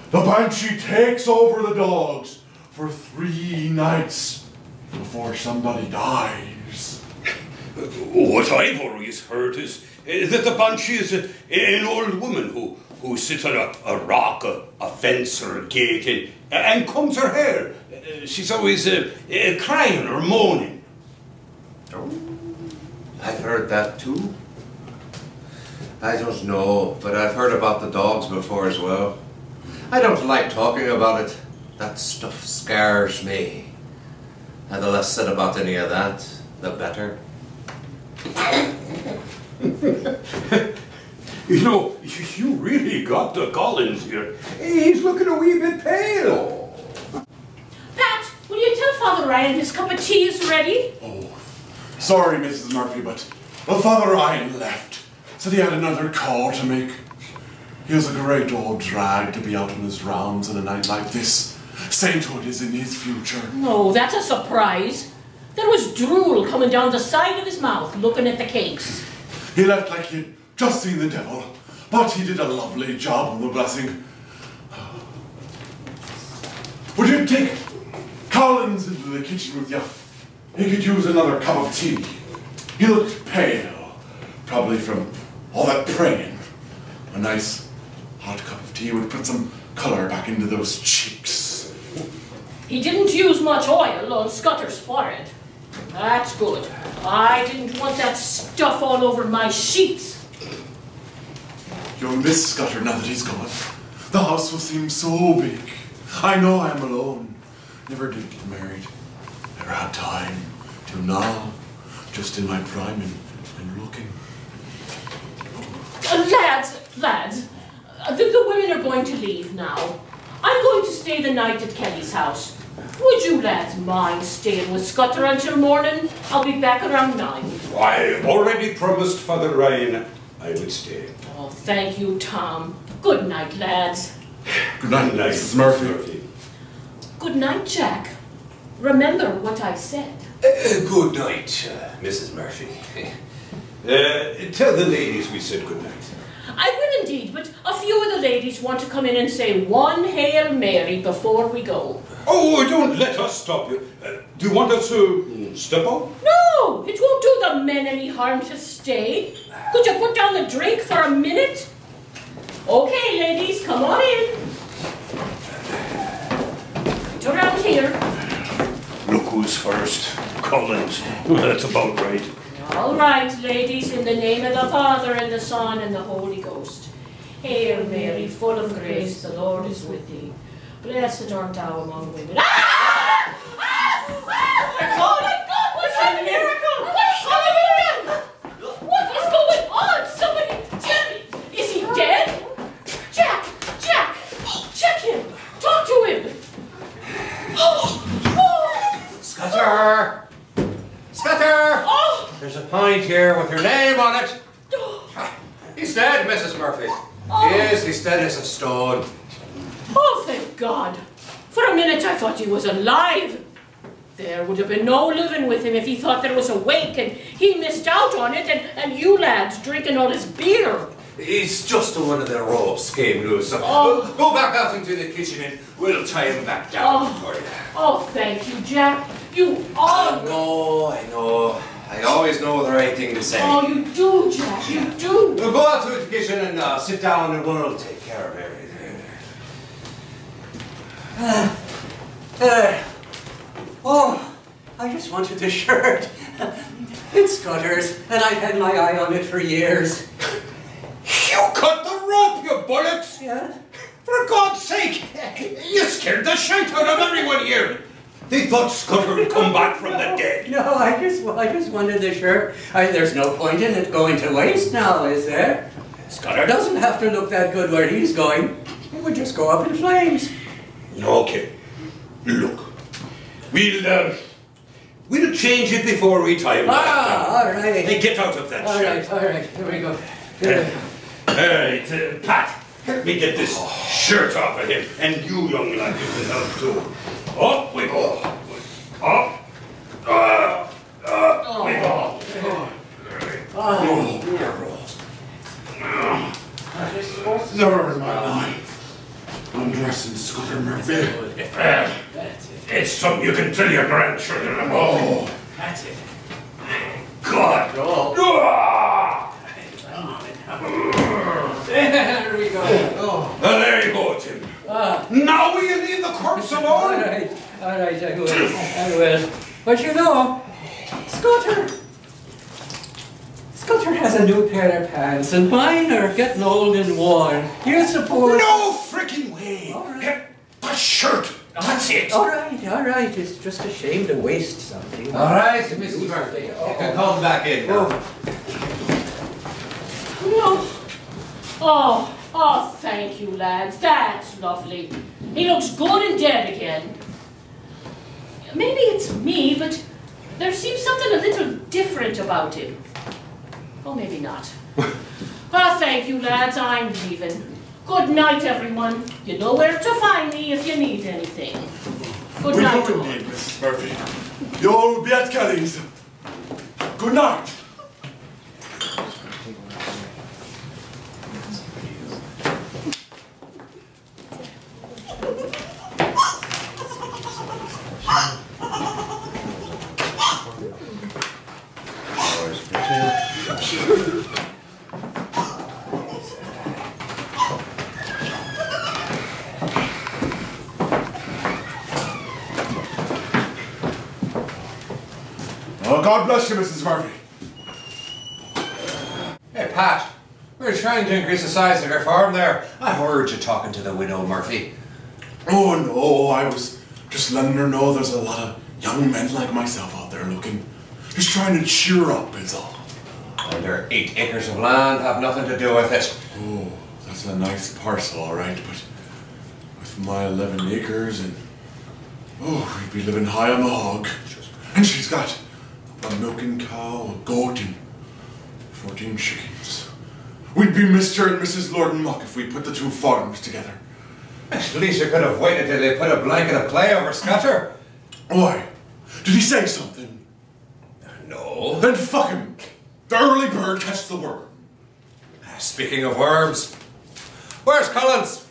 The Banshee takes over the dogs for 3 nights before somebody dies. What I've always heard is that the Banshee is an old woman who sits on a rock, a fence, or a gate and combs her hair. She's always crying or moaning. Oh, I've heard that too. I don't know, but I've heard about the dogs before as well. I don't like talking about it. That stuff scares me. And the less said about any of that, the better. You know, you really got the Collins here. He's looking a wee bit pale. Pat, will you tell Father Ryan his cup of tea is ready? Oh, sorry, Mrs. Murphy, but Father Ryan left. Said he had another call to make. He was a great old drag to be out on his rounds on a night like this. Sainthood is in his future. No, that's a surprise. There was drool coming down the side of his mouth looking at the cakes. He left like he'd just seen the devil, but he did a lovely job on the blessing. Would you take Collins into the kitchen with you? He could use another cup of tea. He looked pale, probably from all that praying. A nice hot cup of tea would put some colour back into those cheeks. He didn't use much oil on Scutter's forehead. That's good. I didn't want that stuff all over my sheets. You'll miss Scutter now that he's gone. The house will seem so big. I know I'm alone. Never did get married. Never had time. Till now. Just in my prime and looking. Lads, the women are going to leave now. I'm going to stay the night at Kelly's house. Would you lads mind staying with Scutter until morning? I'll be back around 9. I already promised Father Ryan I would stay. Oh, thank you, Tom. Good night, lads. Good night, Mrs. Murphy. Good night, Jack. Remember what I said. Good night, Mrs. Murphy. Tell the ladies we said good night. I will indeed, but a few of the ladies want to come in and say one Hail Mary before we go. Oh, don't let us stop you. Do you want us to step out? No, it won't do the men any harm to stay. Could you put down the drink for a minute? Okay, ladies, come on in. It's around here. Look who's first. Collins. That's about right. All right, ladies, in the name of the Father, and the Son, and the Holy Ghost. Hail Mary, full of grace, the Lord is with thee. Blessed art thou among women. Ah! Ah! Oh my God, what's a miracle? What is going on? Somebody tell me. Is he dead? Jack, check him. Talk to him. Scutter! Scutter! Oh! There's a pint here with your name on it. He's dead, Mrs. Murphy. Yes, he's dead as a stone. Oh, thank God. For a minute I thought he was alive. There would have been no living with him if he thought that it was awake and he missed out on it and you lads drinking all his beer. He's just one of the ropes came loose. So go back out into the kitchen and we'll tie him back down for you. Oh, thank you, Jack. You all... I know. I always know the right thing to say. Oh, you do, Jack, you do. We'll go out to the kitchen and sit down and we'll take care of everything. Oh, I just wanted the shirt. It's Scutter's, and I've had my eye on it for years. You cut the rope, you bullocks! Yeah? For God's sake! You scared the shite out of everyone here! They thought Scutter would come back from the dead. No, I just wanted the shirt. There's no point in it going to waste now, is there? Scutter doesn't have to look that good where he's going. It would just go up in flames. Okay. Look. We'll change it before we tie him back down. All right. Hey, get out of that shirt. All right, here we go. All right, Pat, help me get this shirt off of him. And you, young lad, you can help too. Up we go. Up. Never in my life. Undressing Scutter Murphy. It's something you can tell your grandchildren about. Oh. That's it. God. There we go. There you go, Tim. Now will you leave the corpse All alone? right, I will. But you know, Scutter has a new pair of pants, and mine are getting old and worn. You suppose? No freaking way. All right. Get the shirt. That's it. All right. It's just a shame to waste something. All right, Mrs. Murphy. You can come back in now. Oh, thank you, lads. That's lovely. He looks good and dead again. Maybe it's me, but there seems something a little different about him. Oh, maybe not. Thank you, lads. I'm leaving. Good night, everyone. You know where to find me if you need anything. Good We night. do indeed, Mrs. Murphy. You'll be at Kelly's. Good night. Oh, God bless you, Mrs. Murphy. Hey, Pat. We're trying to increase the size of your farm there. I heard you talking to the widow, Murphy. Oh, no, I was just letting her know there's a lot of young men like myself out there looking. Just trying to cheer up, is all. And their 8 acres of land have nothing to do with it. Oh, that's a nice parcel, all right, but with my 11 acres and... Oh, we'd be living high on the hog. And she's got a milking cow, a goat, and 14 chickens. We'd be Mr. and Mrs. Lord and Muck if we put the 2 farms together. At least you could have waited till they put a blanket of clay over Scutter. Why? Did he say something? No. Then fuck him. The early bird catches the worm. Speaking of worms, where's Collins?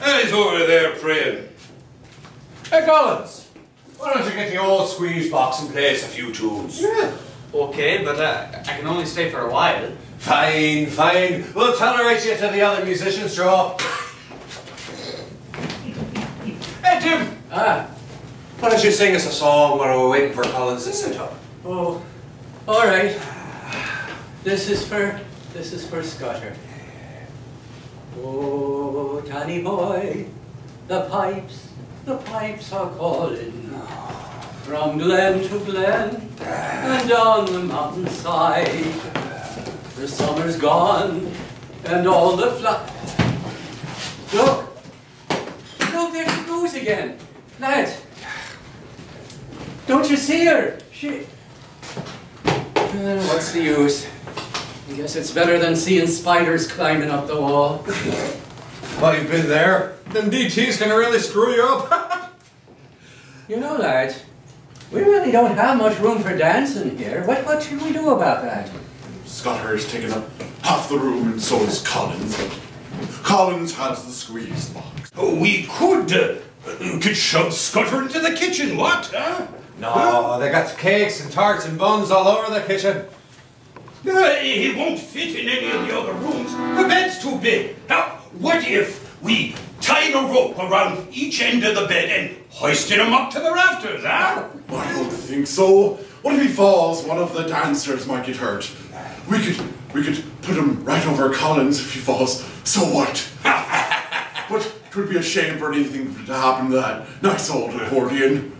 He's over there praying. Hey, Collins, why don't you get the old squeeze box and play us a few tunes? Yeah. Okay, but I can only stay for a while. Fine. We'll tolerate you till the other musicians show up. Hey, Jim. Why don't you sing us a song while we're waiting for Collins to sit up? Oh, all right. This is for Scutter. Oh, Danny boy, the pipes are calling from glen to glen and down the mountainside. The summer's gone and all the Look, there she goes again. Lads, don't you see her? What's the use? I guess it's better than seeing spiders climbing up the wall. Well, you've been there. Them DT's gonna really screw you up. You know, lads, we really don't have much room for dancing here. What should we do about that? Scutter has taken up half the room and so is Collins. Collins has the squeeze box. We could shove Scutter into the kitchen, what? Huh? No, they got cakes and tarts and buns all over the kitchen. He won't fit in any of the other rooms. The bed's too big. Now, what if we tied a rope around each end of the bed and hoisted him up to the rafters, huh? I don't think so. What if he falls? One of the dancers might get hurt. We could put him right over Collins if he falls. So what? But it would be a shame for anything to happen to that nice old accordion.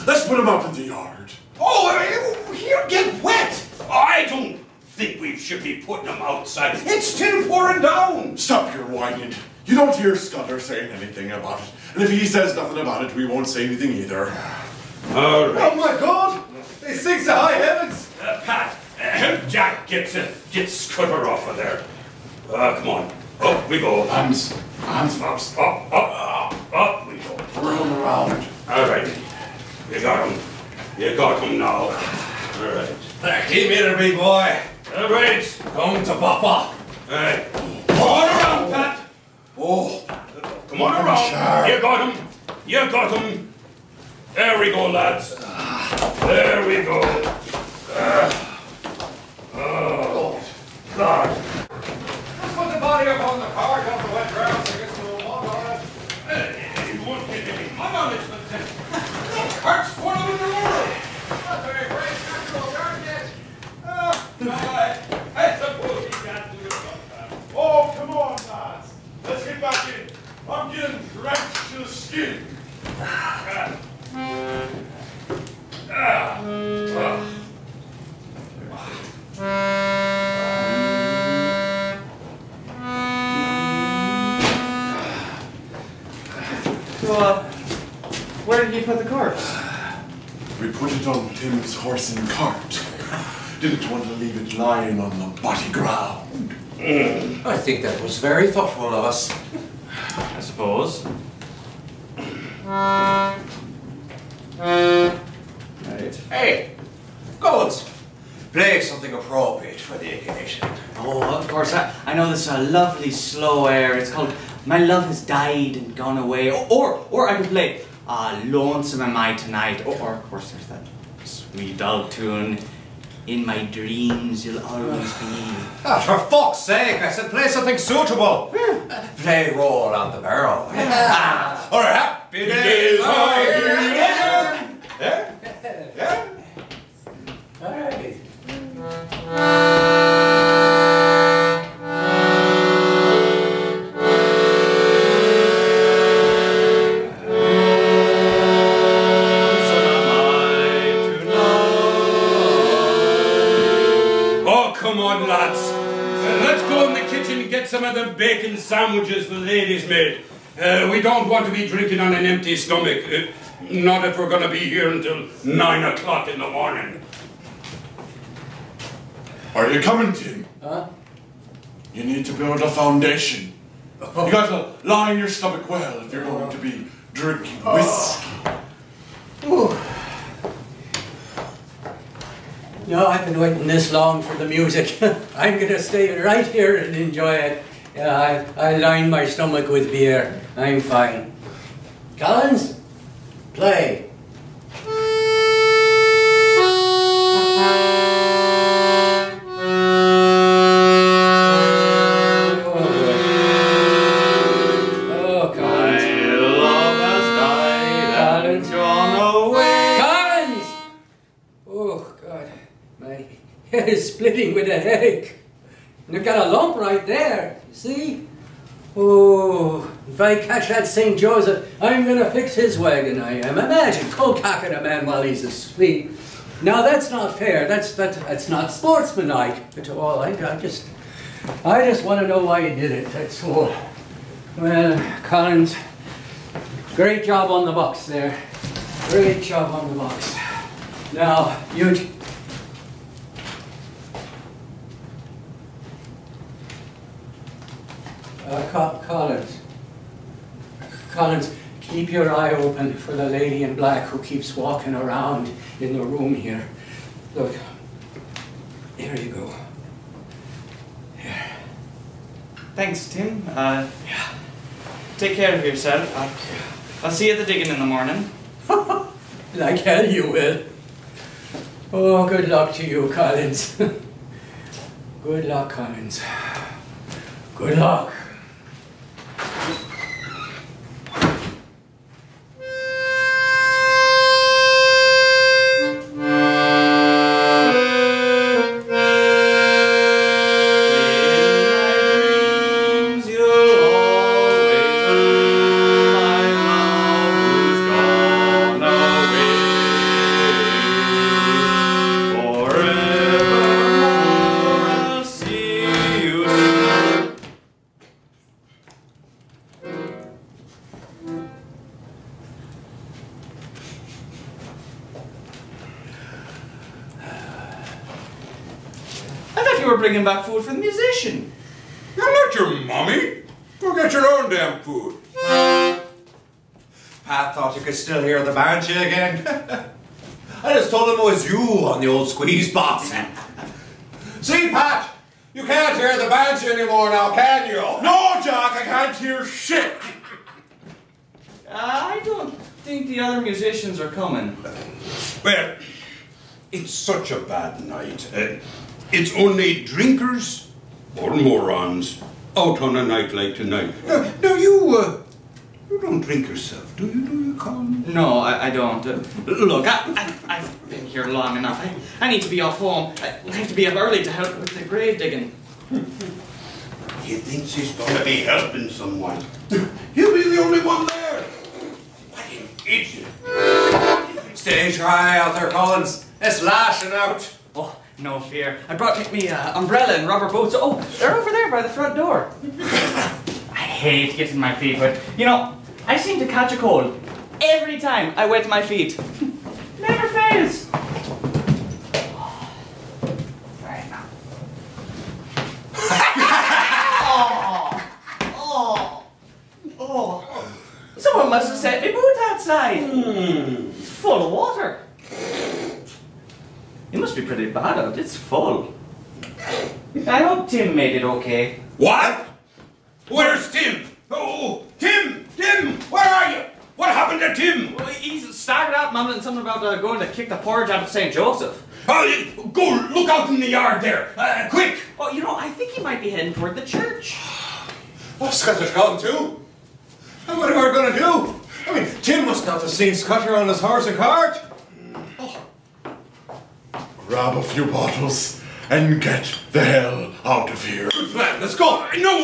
Let's put him out in the yard. Oh, he'll get wet. I don't think we should be putting him outside. It's still pouring down. Stop your whining. You don't hear Scutter saying anything about it. And if he says nothing about it, we won't say anything either. All right. Oh my God! He sings to high heavens. Pat, help Jack get Scutter off of there. Come on. Up we go. Hands Up we go. round around. All right. You got him now. All right. Keep here, big boy. All right. Come to Papa. Hey. Come on around, Pat. Oh, Come on around. You got him. You got him. There we go, lads. There we go. Oh, God. let's put the body up on the car, off the wet ground, so it gets a little mud on it. It won't get any mud on it, but the cart's full of the world. Not very great natural garden yet. I suppose he can't do it sometime. Oh, come on, lads. Let's get back in. I'm getting drenched to the skin. So, where did you put the corpse? We put it on Tim's horse and cart. Didn't want to leave it lying on the body ground. I think that was very thoughtful of us. I suppose. Right. Hey, Goins, play something appropriate for the occasion. Oh, of course. I know this lovely slow air. It's called My Love Has Died and Gone Away. Or I can play Lonesome Am I Tonight. Or of course, there's that sweet dog tune. In my dreams, you'll always be. For fuck's sake, I said play something suitable. Play Roll on the Barrel. Or Happy Days Are Here. Yeah? Yeah? All right. Come on, lads. Let's go in the kitchen and get some of the bacon sandwiches the ladies made. We don't want to be drinking on an empty stomach. Not if we're going to be here until 9 o'clock in the morning. Are you coming, Tim? Huh? You need to build a foundation. You got to line your stomach well if you're going to be drinking whiskey. No, I've been waiting this long for the music. I'm gonna stay right here and enjoy it. Yeah, I line my stomach with beer. I'm fine. Collins, play. Oh, Collins. My love has died and gone away. Collins! Oh, God. My head is splitting with a headache. And I've got a lump right there, you see? Oh, if I catch that St. Joseph, I'm going to fix his wagon, I am. Imagine cold-cocking a man while he's asleep. Now, that's not fair. That's not sportsmanlike at all. I just want to know why he did it, that's all. Well, Collins, great job on the box there. Great job on the box. Now, you... Collins, keep your eye open for the lady in black who keeps walking around in the room here. Look, there you go. Here. Thanks, Tim. Take care of yourself. I'll see you at the digging in the morning. Like hell you will. Oh, good luck to you, Collins. Good luck, Collins. Good luck. Bringing back food for the musician. You're not your mommy. Go get your own damn food. Pat thought you could still hear the banshee again. I just told him it was you on the old squeeze box. See, Pat, you can't hear the banjo anymore now, can you? No, Jack, I can't hear shit. I don't think the other musicians are coming. Well, it's such a bad night. It's only drinkers or morons out on a night like tonight. Now you don't drink yourself, do you? Do you, Colin? No, I don't. Look, I've been here long enough. I need to be off home. I have to be up early to help with the grave digging. He thinks he's going to be helping someone. He'll be the only one there. What an idiot. Stay dry out there, Collins. It's lashing out. Oh, no fear. I brought me umbrella and rubber boots. Oh, they're over there by the front door. I hate getting my feet wet. You know, I seem to catch a cold every time I wet my feet. Never fails. Right now. Oh. Someone must have set me boot outside. It's full of water. It must be pretty bad out. It's full. I hope Tim made it okay. What? Where's Tim? Oh, Tim! Tim! Where are you? What happened to Tim? Well, he's started out mumbling something about going to kick the porridge out of St. Joseph. Oh, go look out in the yard there. Quick! Oh, you know, I think he might be heading toward the church. Oh, Scutter's gone too. And what are we going to do? I mean, Tim must not have seen Scutter on his horse and cart. Grab a few bottles and get the hell out of here. Good plan, let's go. No.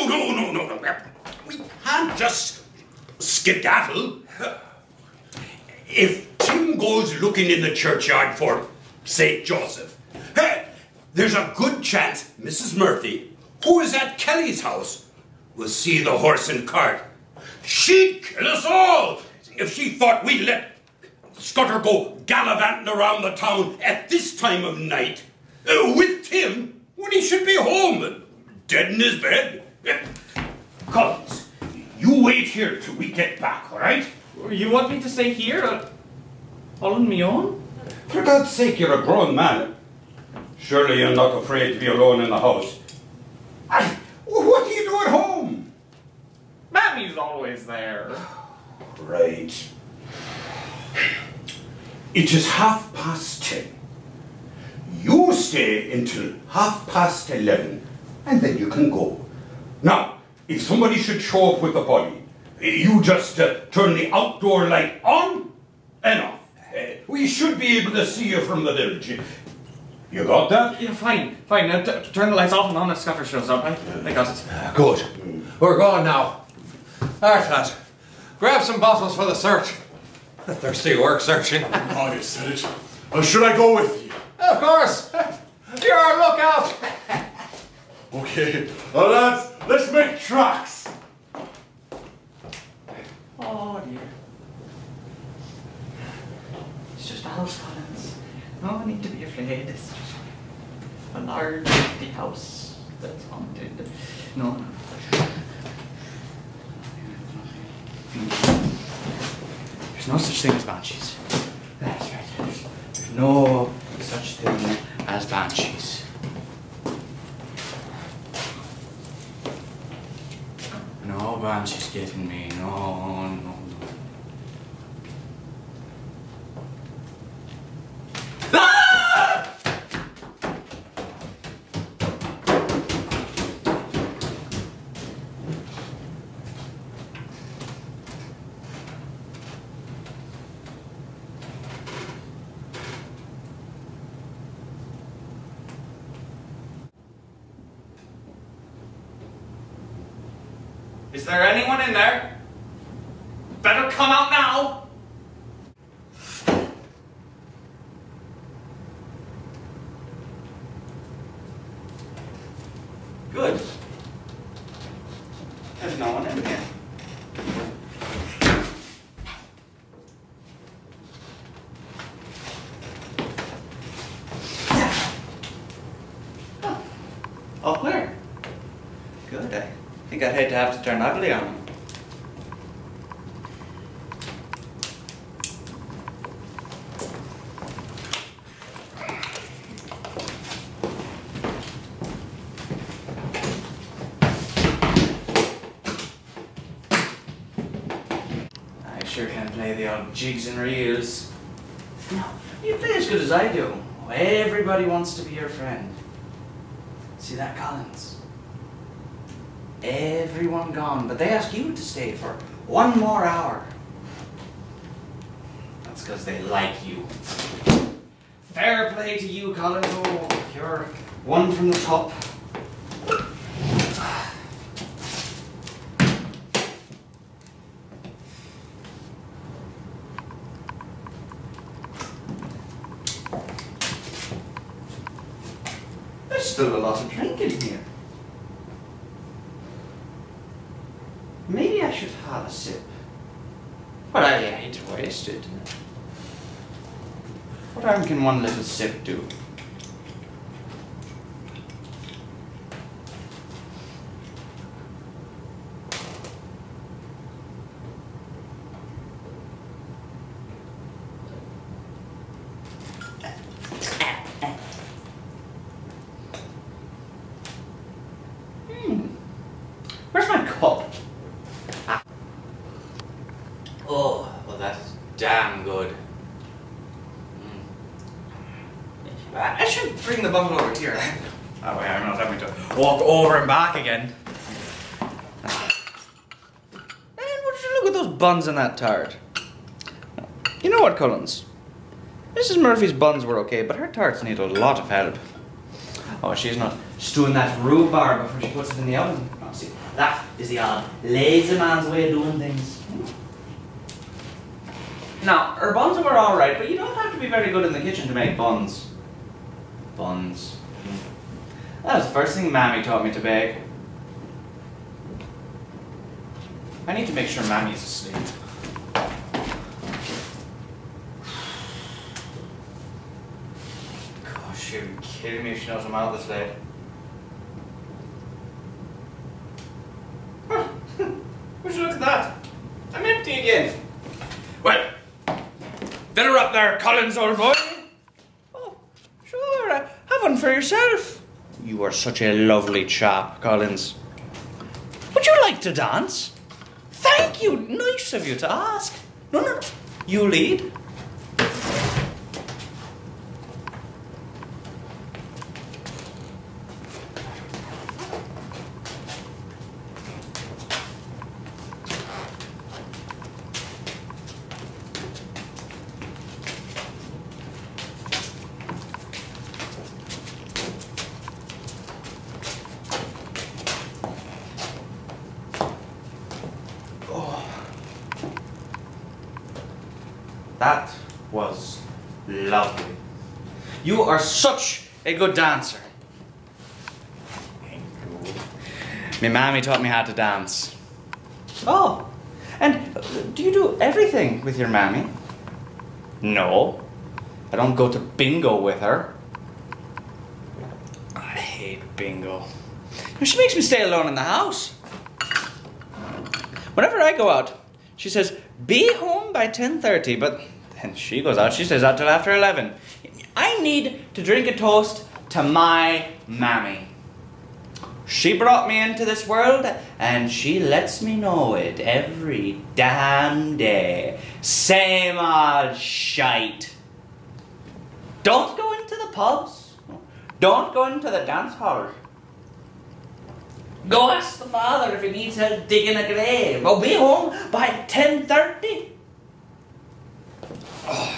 We can't just skedaddle. If Tim goes looking in the churchyard for St. Joseph, hey, there's a good chance Mrs. Murphy, who is at Kelly's house, will see the horse and cart. She'd kill us all if she thought we'd let Scutter go gallivanting around the town at this time of night with Tim when he should be home, dead in his bed. Collins, you wait here till we get back, all right? You want me to stay here all on my own? For God's sake, you're a grown man. Surely you're not afraid to be alone in the house. And what do you do at home? Mammy's always there. Right. It is 10:30. You stay until 11:30, and then you can go. Now, if somebody should show up with the body, you just turn the outdoor light on and off. We should be able to see you from the village. You got that? Yeah, fine. Now, turn the lights off and on if Scutter shows up. I got it. Good. We're going now. Alright, lad. Grab some bottles for the search. Thirsty work searching. Oh, you said it. Should I go with you? Of course. You're our lookout. Okay. Well, lads, let's make tracks. Oh, dear. It's just a house, Collins. No need to be afraid. It's just a large, empty house that's haunted. No. There's no such thing as banshees. That's right. There's no such thing as banshees. No banshees getting me. No. Ah! Is there anyone in there? Better come out now! Good. There's no one in here. Oh, where? Good, I think I'd hate to have to turn ugly on him. sure can't play the old jigs and reels. No, you play as good as I do. Everybody wants to be your friend. See that, Collins? Everyone gone, but they ask you to stay for 1 more hour. That's because they like you. Fair play to you, Collins. Oh, you're one from the top. There's still a lot of drink in here. Maybe I should have a sip. But I hate to waste it. What harm can one little sip do? Where's my cup? Oh, well that's damn good. I should bring the bottle over here. That way I'm not having to walk over and back again. Man, would you look at those buns on that tart? You know what, Collins? Mrs. Murphy's buns were okay, but her tarts need a lot of help. Oh, she's not stewing that rhubarb before she puts it in the oven. Oh, see, that is the odd lazy man's way of doing things. Now, her buns were alright, but you don't have to be very good in the kitchen to make buns. Buns. That was the first thing Mammy taught me to bake. I need to make sure Mammy's asleep. Gosh, she'll be kidding me if she knows I'm out this late. Would you look at that? I'm empty again. Well, dinner up there, Collins, old boy. Oh, sure, have one for yourself. You are such a lovely chap, Collins. Would you like to dance? Thank you, nice of you to ask. No, you lead. That was lovely. You are such a good dancer. Thank you. My mammy taught me how to dance. Oh, and do you do everything with your mammy? No, I don't go to bingo with her. I hate bingo. She makes me stay alone in the house. Whenever I go out, she says, be home by 10:30, but then she goes out, she stays out till after 11. I need to drink a toast to my mammy. She brought me into this world, and she lets me know it every damn day. Same old shite. Don't go into the pubs. Don't go into the dance halls. Go ask the father if he needs help digging a grave. Or be home by 10:30. Oh,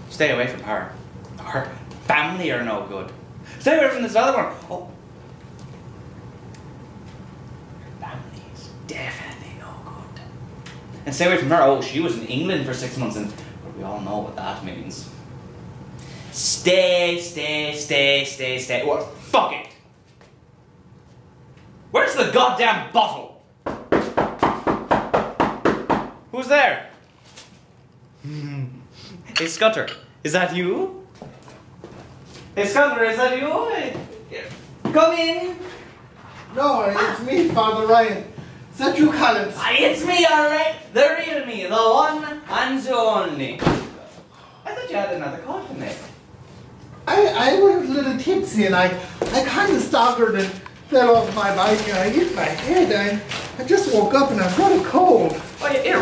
stay away from her. Her family are no good. Stay away from this other one. Oh, her family is definitely no good. And stay away from her. Oh, she was in England for 6 months, and we all know what that means. Stay. Well, fuck it. Where's the goddamn bottle? Who's there? Hey, Scutter, is that you? Hey, Scutter, is that you? Come in. No, it's me, Father Ryan. Is that you, Collins? It's me, alright. The real me, the one and the only. I thought you had another call to make. I was a little tipsy and I kind of staggered and fell off my bike and I hit my head and I just woke up and I've got a cold. Oh, yeah, here,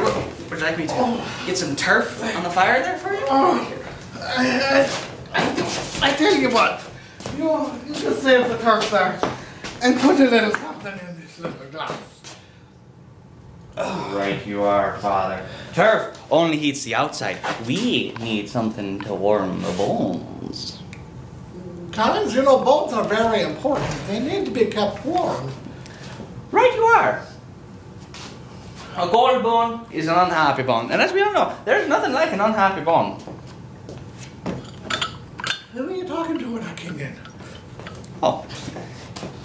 Would you like me to get some turf on the fire there for you? I tell you what, you just save the turf there and put a little something in this little glass. Right you are, Father. Turf only heats the outside. We need something to warm the bones. Collins, you know, bones are very important. They need to be kept warm. Right you are. A cold bone is an unhappy bone. And as we all know, there's nothing like an unhappy bone. Who are you talking to when I came in? Oh,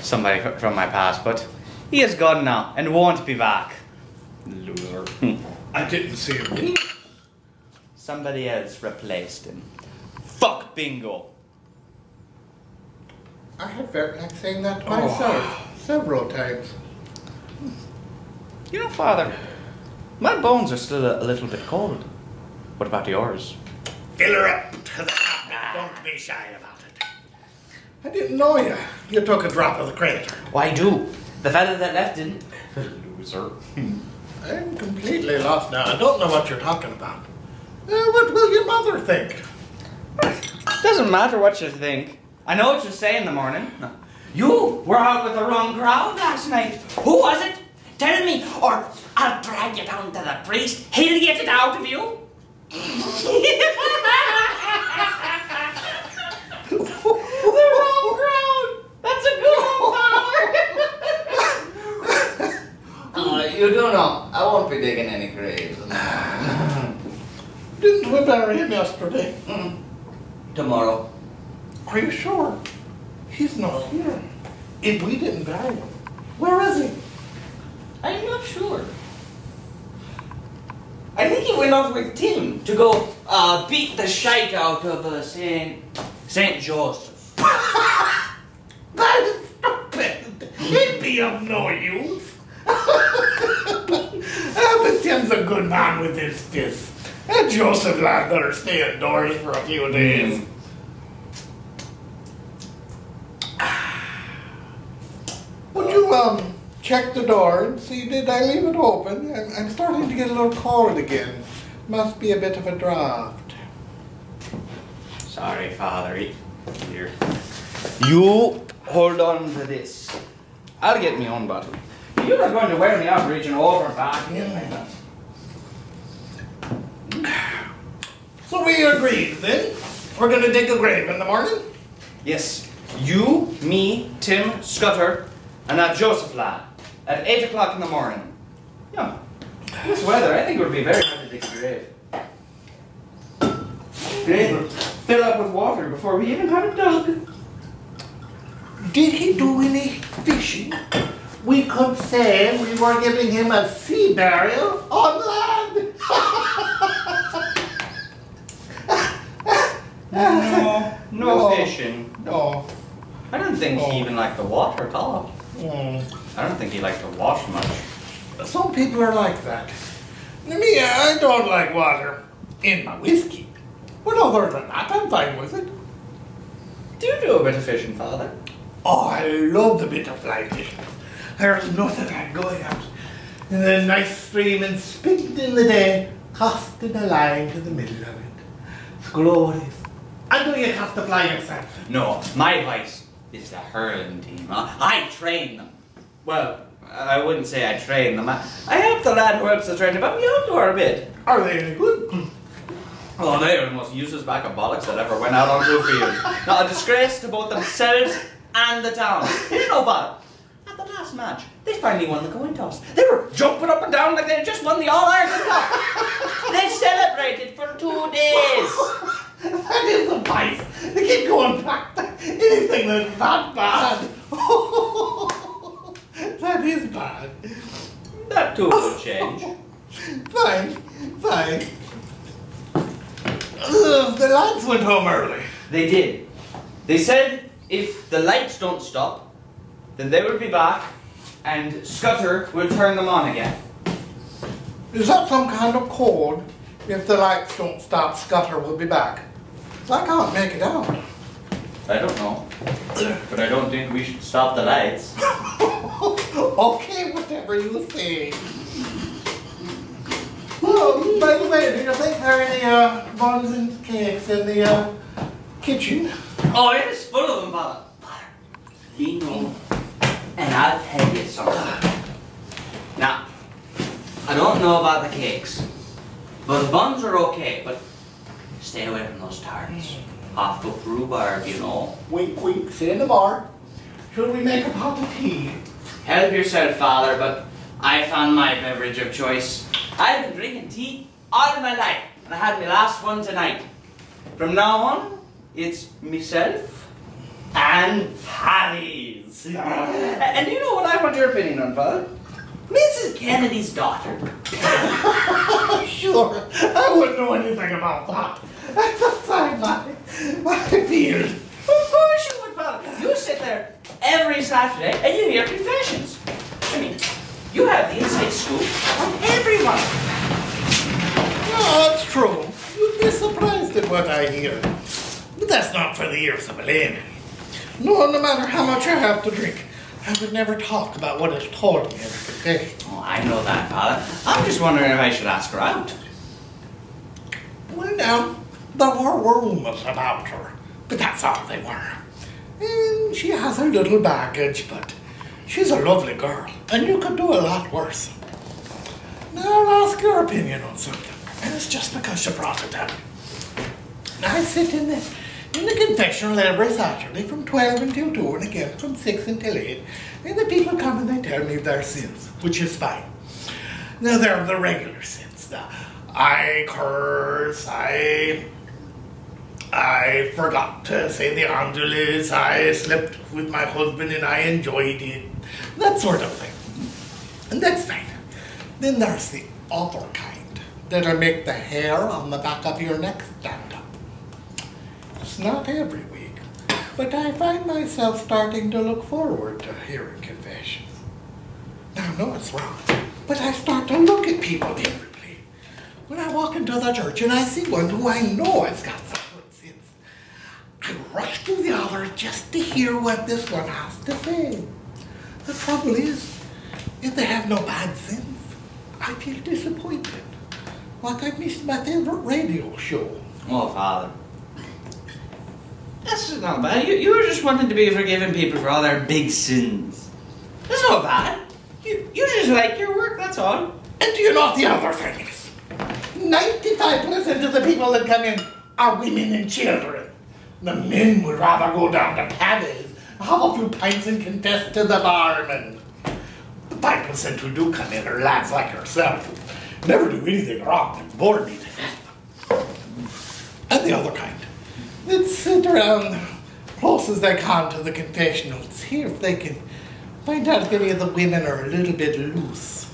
somebody from my past, but he is gone now and won't be back. Loser. I didn't see him leave. Somebody else replaced him. Fuck bingo. I have felt like saying that to myself several times. You know, Father, my bones are still a little bit cold. What about yours? Fill her up to the top. Don't be shy about it. I didn't know you. You took a drop of the Creator. Why do? The fella that left didn't. Loser. I'm completely lost now. I don't know what you're talking about. What will your mother think? Doesn't matter what you think. I know what you say in the morning. You were out with the wrong crowd last night. Who was it? Tell me, or I'll drag you down to the priest. He'll get it out of you. The wrong crowd. That's a good one, Father. You do know, I won't be digging any graves. Didn't we bury him yesterday? Tomorrow. Are you sure? He's not here. If we didn't bury him, where is he? I'm not sure. I think he went off with Tim to go beat the shite out of Saint Joseph. That is stupid. He'd be of no use. But Tim's a good man with his fists. And Joseph lad better stay indoors for a few days. Would you check the door and see did I leave it open? I'm starting to get a little cold again. Must be a bit of a draft. Sorry, Father. Here. You hold on to this. I'll get my own bottle. You are going to wear me out reaching over and back again like that. So we agreed then? We're going to dig a grave in the morning? Yes. You, me, Tim, Scutter, and that Joseph lad at 8 o'clock in the morning. Yeah. This weather, I think it would be very hard to dig a grave. Grave would fill up with water before we even had it dug. Did he do any fishing? We could say we were giving him a sea burial on land. No fishing. No. I don't think he even liked the water at all. I don't think he liked to wash much. Some people are like that. Me, I don't like water in my whiskey. But other than that, I'm fine with it. Do you do a bit of fishing, Father? Oh, I love the bit of fly fishing. There's nothing like going out in a nice stream and spinning in the day, casting a line to the middle of it. It's glorious. And do you cast a fly yourself? No, my vice is the hurling team. I train them. Well, I wouldn't say I train them. I help the lad who helps the trainer, but we help her a bit. Are they any good? Oh, they are the most useless bag of bollocks that ever went out onto a field. Not a disgrace to both themselves and the town. You know what? At the last match, they finally won the coin toss. They were jumping up and down like they had just won the All-Ireland Cup. They celebrated for 2 days. That is a vice. They keep going back to anything that's not bad. That is bad. That too will change. Fine. The lads went home early. They did. They said if the lights don't stop, then they will be back and Scutter will turn them on again. Is that some kind of code? If the lights don't stop, Scutter will be back. I can't make it out. I don't know. But I don't think we should stop the lights. Okay, whatever you say. Oh, by the way, do you think there are any buns and cakes in the kitchen? Oh, it is full of them, Father. You know, and I'll tell you something. Now, I don't know about the cakes, but the buns are okay, but stay away from those tarts. Half-cooked rhubarb, you know. Wink, wink, say no more. Shall we make a pot of tea? Help yourself, Father, but I found my beverage of choice. I've been drinking tea all my life, and I had my last one tonight. From now on, it's myself and Paddy's. And you know what I want your opinion on, Father? Mrs. Kennedy's daughter. Sure, I wouldn't know anything about that. That's outside my field. Of course you would, Father. You sit there every Saturday and you hear confessions. I mean, you have the inside scoop on everyone. No, that's true. You'd be surprised at what I hear. But that's not for the ears of a layman. No matter how much I have to drink, I would never talk about what is told me in a confession. Oh, I know that, Father. I'm just wondering if I should ask her out. Well, now, there were rumors about her, but that's all they were. And she has a little baggage, but she's a lovely girl, and you could do a lot worse. Now, I'll ask your opinion on something, and it's just because you brought it up. I sit in the confessional every Saturday from 12 until 2, and again from 6 until 8, and the people come and they tell me their sins, which is fine. Now, they're the regular sins. I curse, I forgot to say the Angeles, I slept with my husband and I enjoyed it, that sort of thing. And that's fine. Then there's the other kind that'll make the hair on the back of your neck stand up. It's not every week, but I find myself starting to look forward to hearing confessions. Now, I know it's wrong, but I start to look at people differently. When I walk into the church and I see one who I know has got some good sins, I rush to the others just to hear what this one has to say. The trouble is, if they have no bad sins, I feel disappointed. Like I missed my favorite radio show. Oh, Father. That's not bad. You were just wanting to be forgiving people for all their big sins. That's not bad. You just like your work, that's all. And do you know what the other thing is? 95% of the people that come in are women and children. The men would rather go down to Paddy's, have a few pints and confess to the barman. The 5% who do come in are lads like yourself who never do anything wrong and bore me to death. And the other kind that sit around close as they can to the confessional to see if they can find out if any of the women are a little bit loose.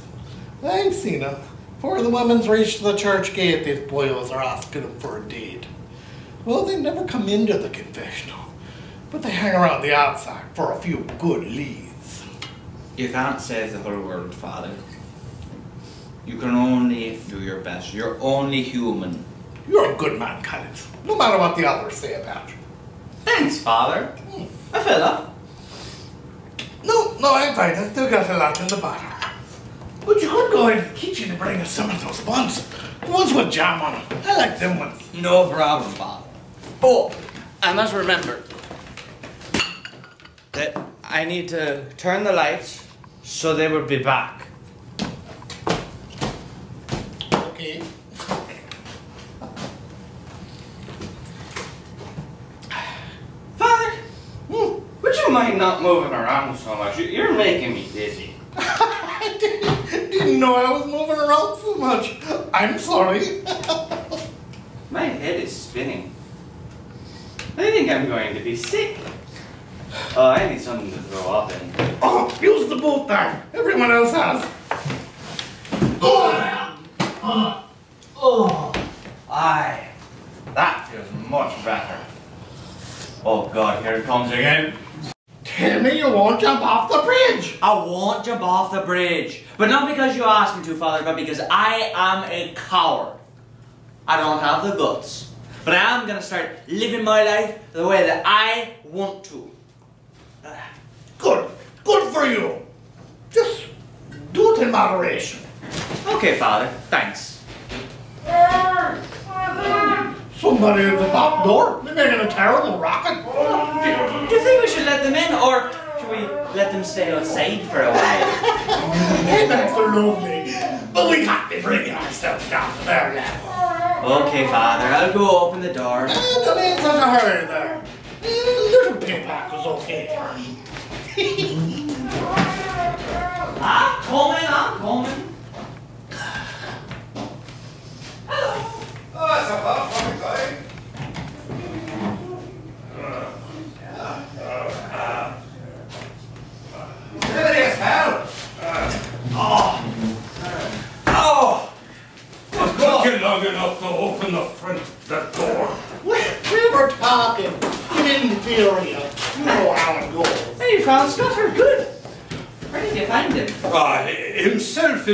I've seen them. Before the women's reached the church gate, these boyos are asking them for a date. Well, they never come into the confessional, but they hang around the outside for a few good leads. You can't save the whole world, Father. You can only do your best. You're only human. You're a good man, Collins, no matter what the others say about you. Thanks, Father. A fella. No, I'm fine. I still got a lot in the bottom. But you could go into the kitchen and bring us some of those buns. The ones with jam on them. I like them ones. No problem, Father. Oh, I must remember that I need to turn the lights so they will be back. Okay. Father, would you mind not moving around so much? You're making me dizzy. I didn't know I was moving around so much. I'm sorry. My head is spinning. I think I'm going to be sick. Oh, I need something to throw up in. Oh, use the boat there. Everyone else has. Aye. That feels much better. Oh God, here it comes again. Tell me you won't jump off the bridge. I won't jump off the bridge. But not because you asked me to, Father, but because I am a coward. I don't have the guts. But I am going to start living my life the way that I want to. Good for you. Just do it in moderation. Okay, Father, thanks. Somebody at the back door. They're making a terrible racket. Do you think we should let them in, or should we let them stay outside for a while? Paybacks are lovely, but we can't be bringing ourselves down to their level. Okay, Father, I'll go open the door. Don't be in such a hurry there. A little payback was okay for me. I'm coming. Oh, that's a funny guy. There it is, pal. It took you long enough to open the door. We were talking. You didn't hear you. You know how it goes. Hey, you found Scutter, good. Where did you find him? Himself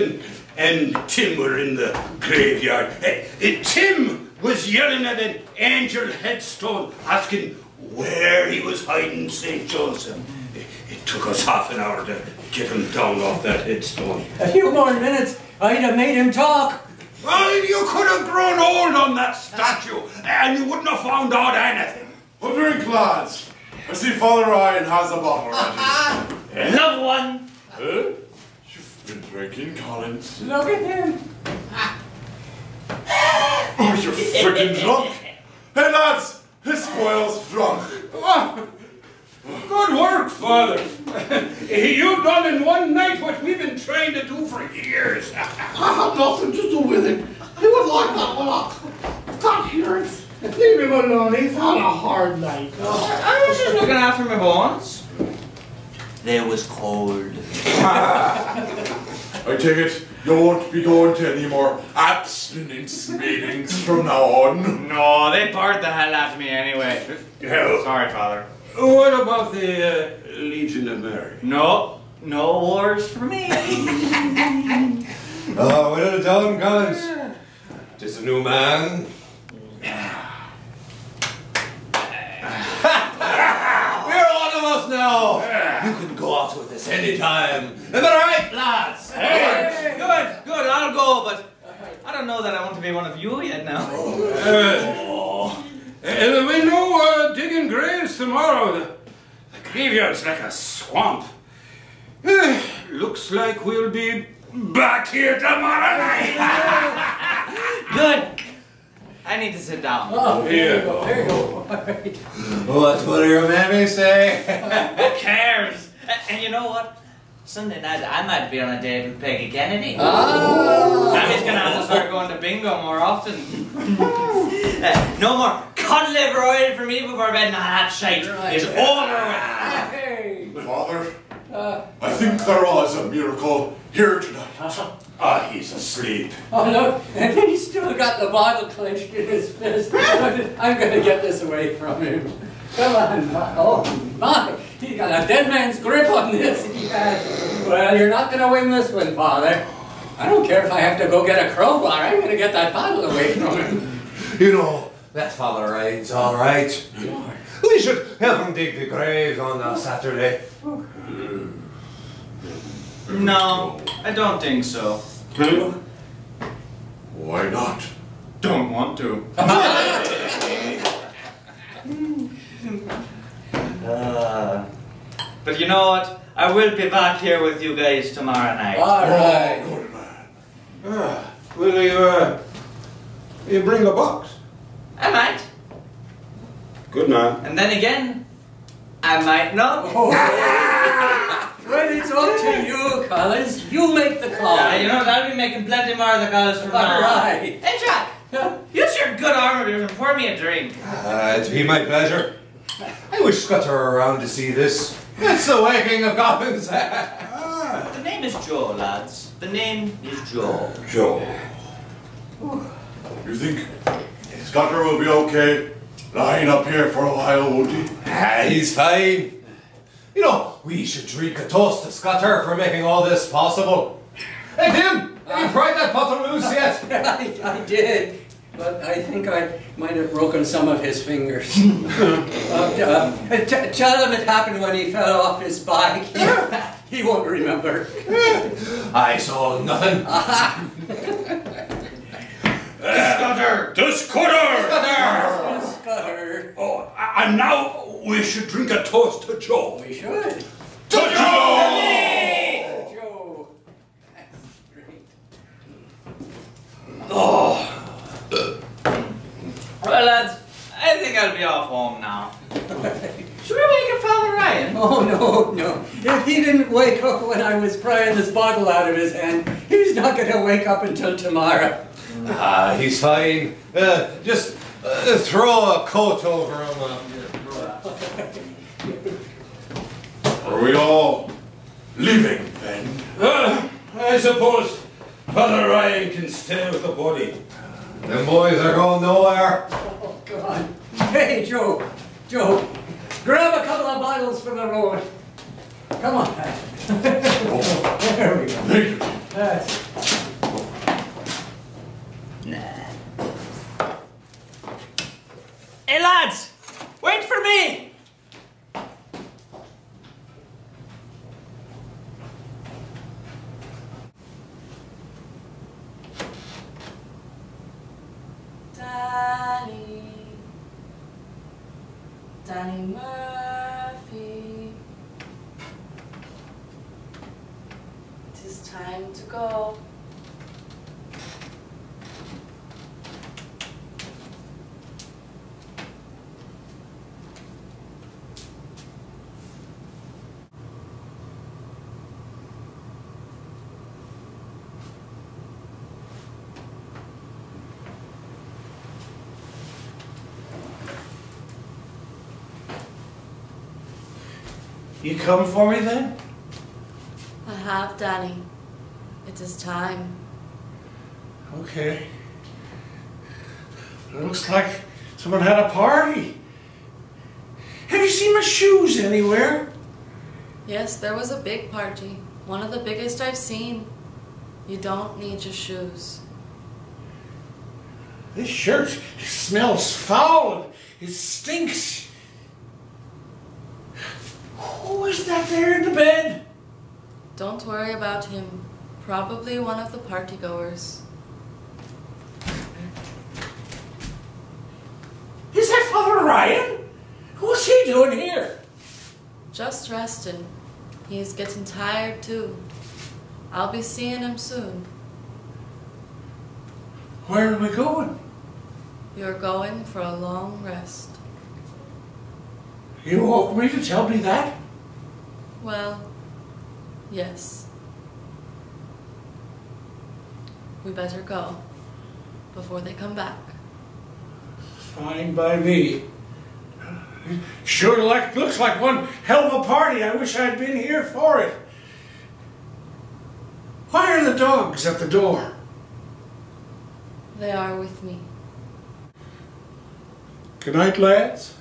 and Tim were in the graveyard. Tim was yelling at an angel headstone, asking where he was hiding St. Joseph. It took us half an hour to get him down off that headstone. A few more minutes, I'd have made him talk. Well, you could have grown old on that statue, and you wouldn't have found out anything. A drink, lads. I see Father Ryan has a bottle ready. Love one. You've been drinking, Collins. Look at him. Oh, you're freaking drunk. Hey, lads, this boy's drunk. Good work, Father. You've done in one night what we've been trying to do for years. I had nothing to do with it. He would like that one up. Can't hear it. Leave him alone. He's had a hard night. I was just looking after my bones. They was cold. I take it you won't be going to any more abstinence meetings from now on. No, they barred the hell out of me anyway. Sorry, Father. What about the Legion of Mary? No wars for me. Oh, well done, Collins. Tis a new man. We're one of us now. You can go out with us anytime. Am I right, lads? Hey, good, I'll go, but I don't know that I want to be one of you yet now. There'll be no digging graves tomorrow. The graveyard's like a swamp. Looks like we'll be back here tomorrow night. Good. I need to sit down. Oh, Here you go. There you go. What will your mammy say? Who cares? And you know what? Sunday night I might be on a date with Peggy Kennedy. Mammy's gonna have to start going to bingo more often. No more cod liver oil for me before bed. Nah, that shite is over with. Father, I think there was a miracle here tonight. He's asleep. Oh, look, and he's still got the bottle clenched in his fist. I'm going to get this away from him. Come on, oh my, he got a dead man's grip on this. He has. Well, you're not going to win this one, Father. I don't care if I have to go get a crowbar. I'm going to get that bottle away from him. You know, that Father Ryan's all right. We should help him dig the grave on Saturday. No, I don't think so. Why not? Don't want to. But you know what? I will be back here with you guys tomorrow night. All right. Good man. Will you bring a box? I might. Good man. And then again, I might not. Well, it's up to you, Collins. You make the call. You know, I'll be making plenty more of the calls from now on. Right. Hey, Jack. Use your good arm of yours and pour me a drink. It'd be my pleasure. I wish Scutter were around to see this. It's the waking of Collins. The name is Joe, lads. The name is Joe. Joe. You think Scutter will be okay lying up here for a while, won't he? He's fine. You know, we should drink a toast to Scutter for making all this possible. Hey, Tim, have you pried that bottle loose yet? I did, but I think I might have broken some of his fingers. Tell him it happened when he fell off his bike. He won't remember. I saw nothing. Scutter, Scutter! To Scutter! Scutter. Oh, and now we should drink a toast to Joe. We should. To Joe! Joe. That's great. Oh. Well, lads, I think I'll be off home now. Should we wake up Father Ryan? Oh, no. If he didn't wake up when I was prying this bottle out of his hand, he's not going to wake up until tomorrow. Ah, he's fine. Just throw a coat over him. Are we all leaving then? I suppose Father Ryan can stay with the body. Them boys are going nowhere. Oh, come on. Hey, Joe, grab a couple of bottles from the road. Come on, Pat. There we go. That's it. Hey, lads, wait for me. Danny Murphy. It is time to go. You come for me then? I have, Danny. It is time. Okay. It looks like someone had a party. Have you seen my shoes anywhere? Yes, there was a big party. One of the biggest I've seen. You don't need your shoes. This shirt smells foul. It stinks. Who is that there in the bed? Don't worry about him. Probably one of the party goers. Is that Father Ryan? What's he doing here? Just resting. He's getting tired too. I'll be seeing him soon. Where are we going? You're going for a long rest. You woke me to tell me that? Well, yes. We better go before they come back. Fine by me. Sure looks like one hell of a party. I wish I'd been here for it. Why are the dogs at the door? They are with me. Good night, lads.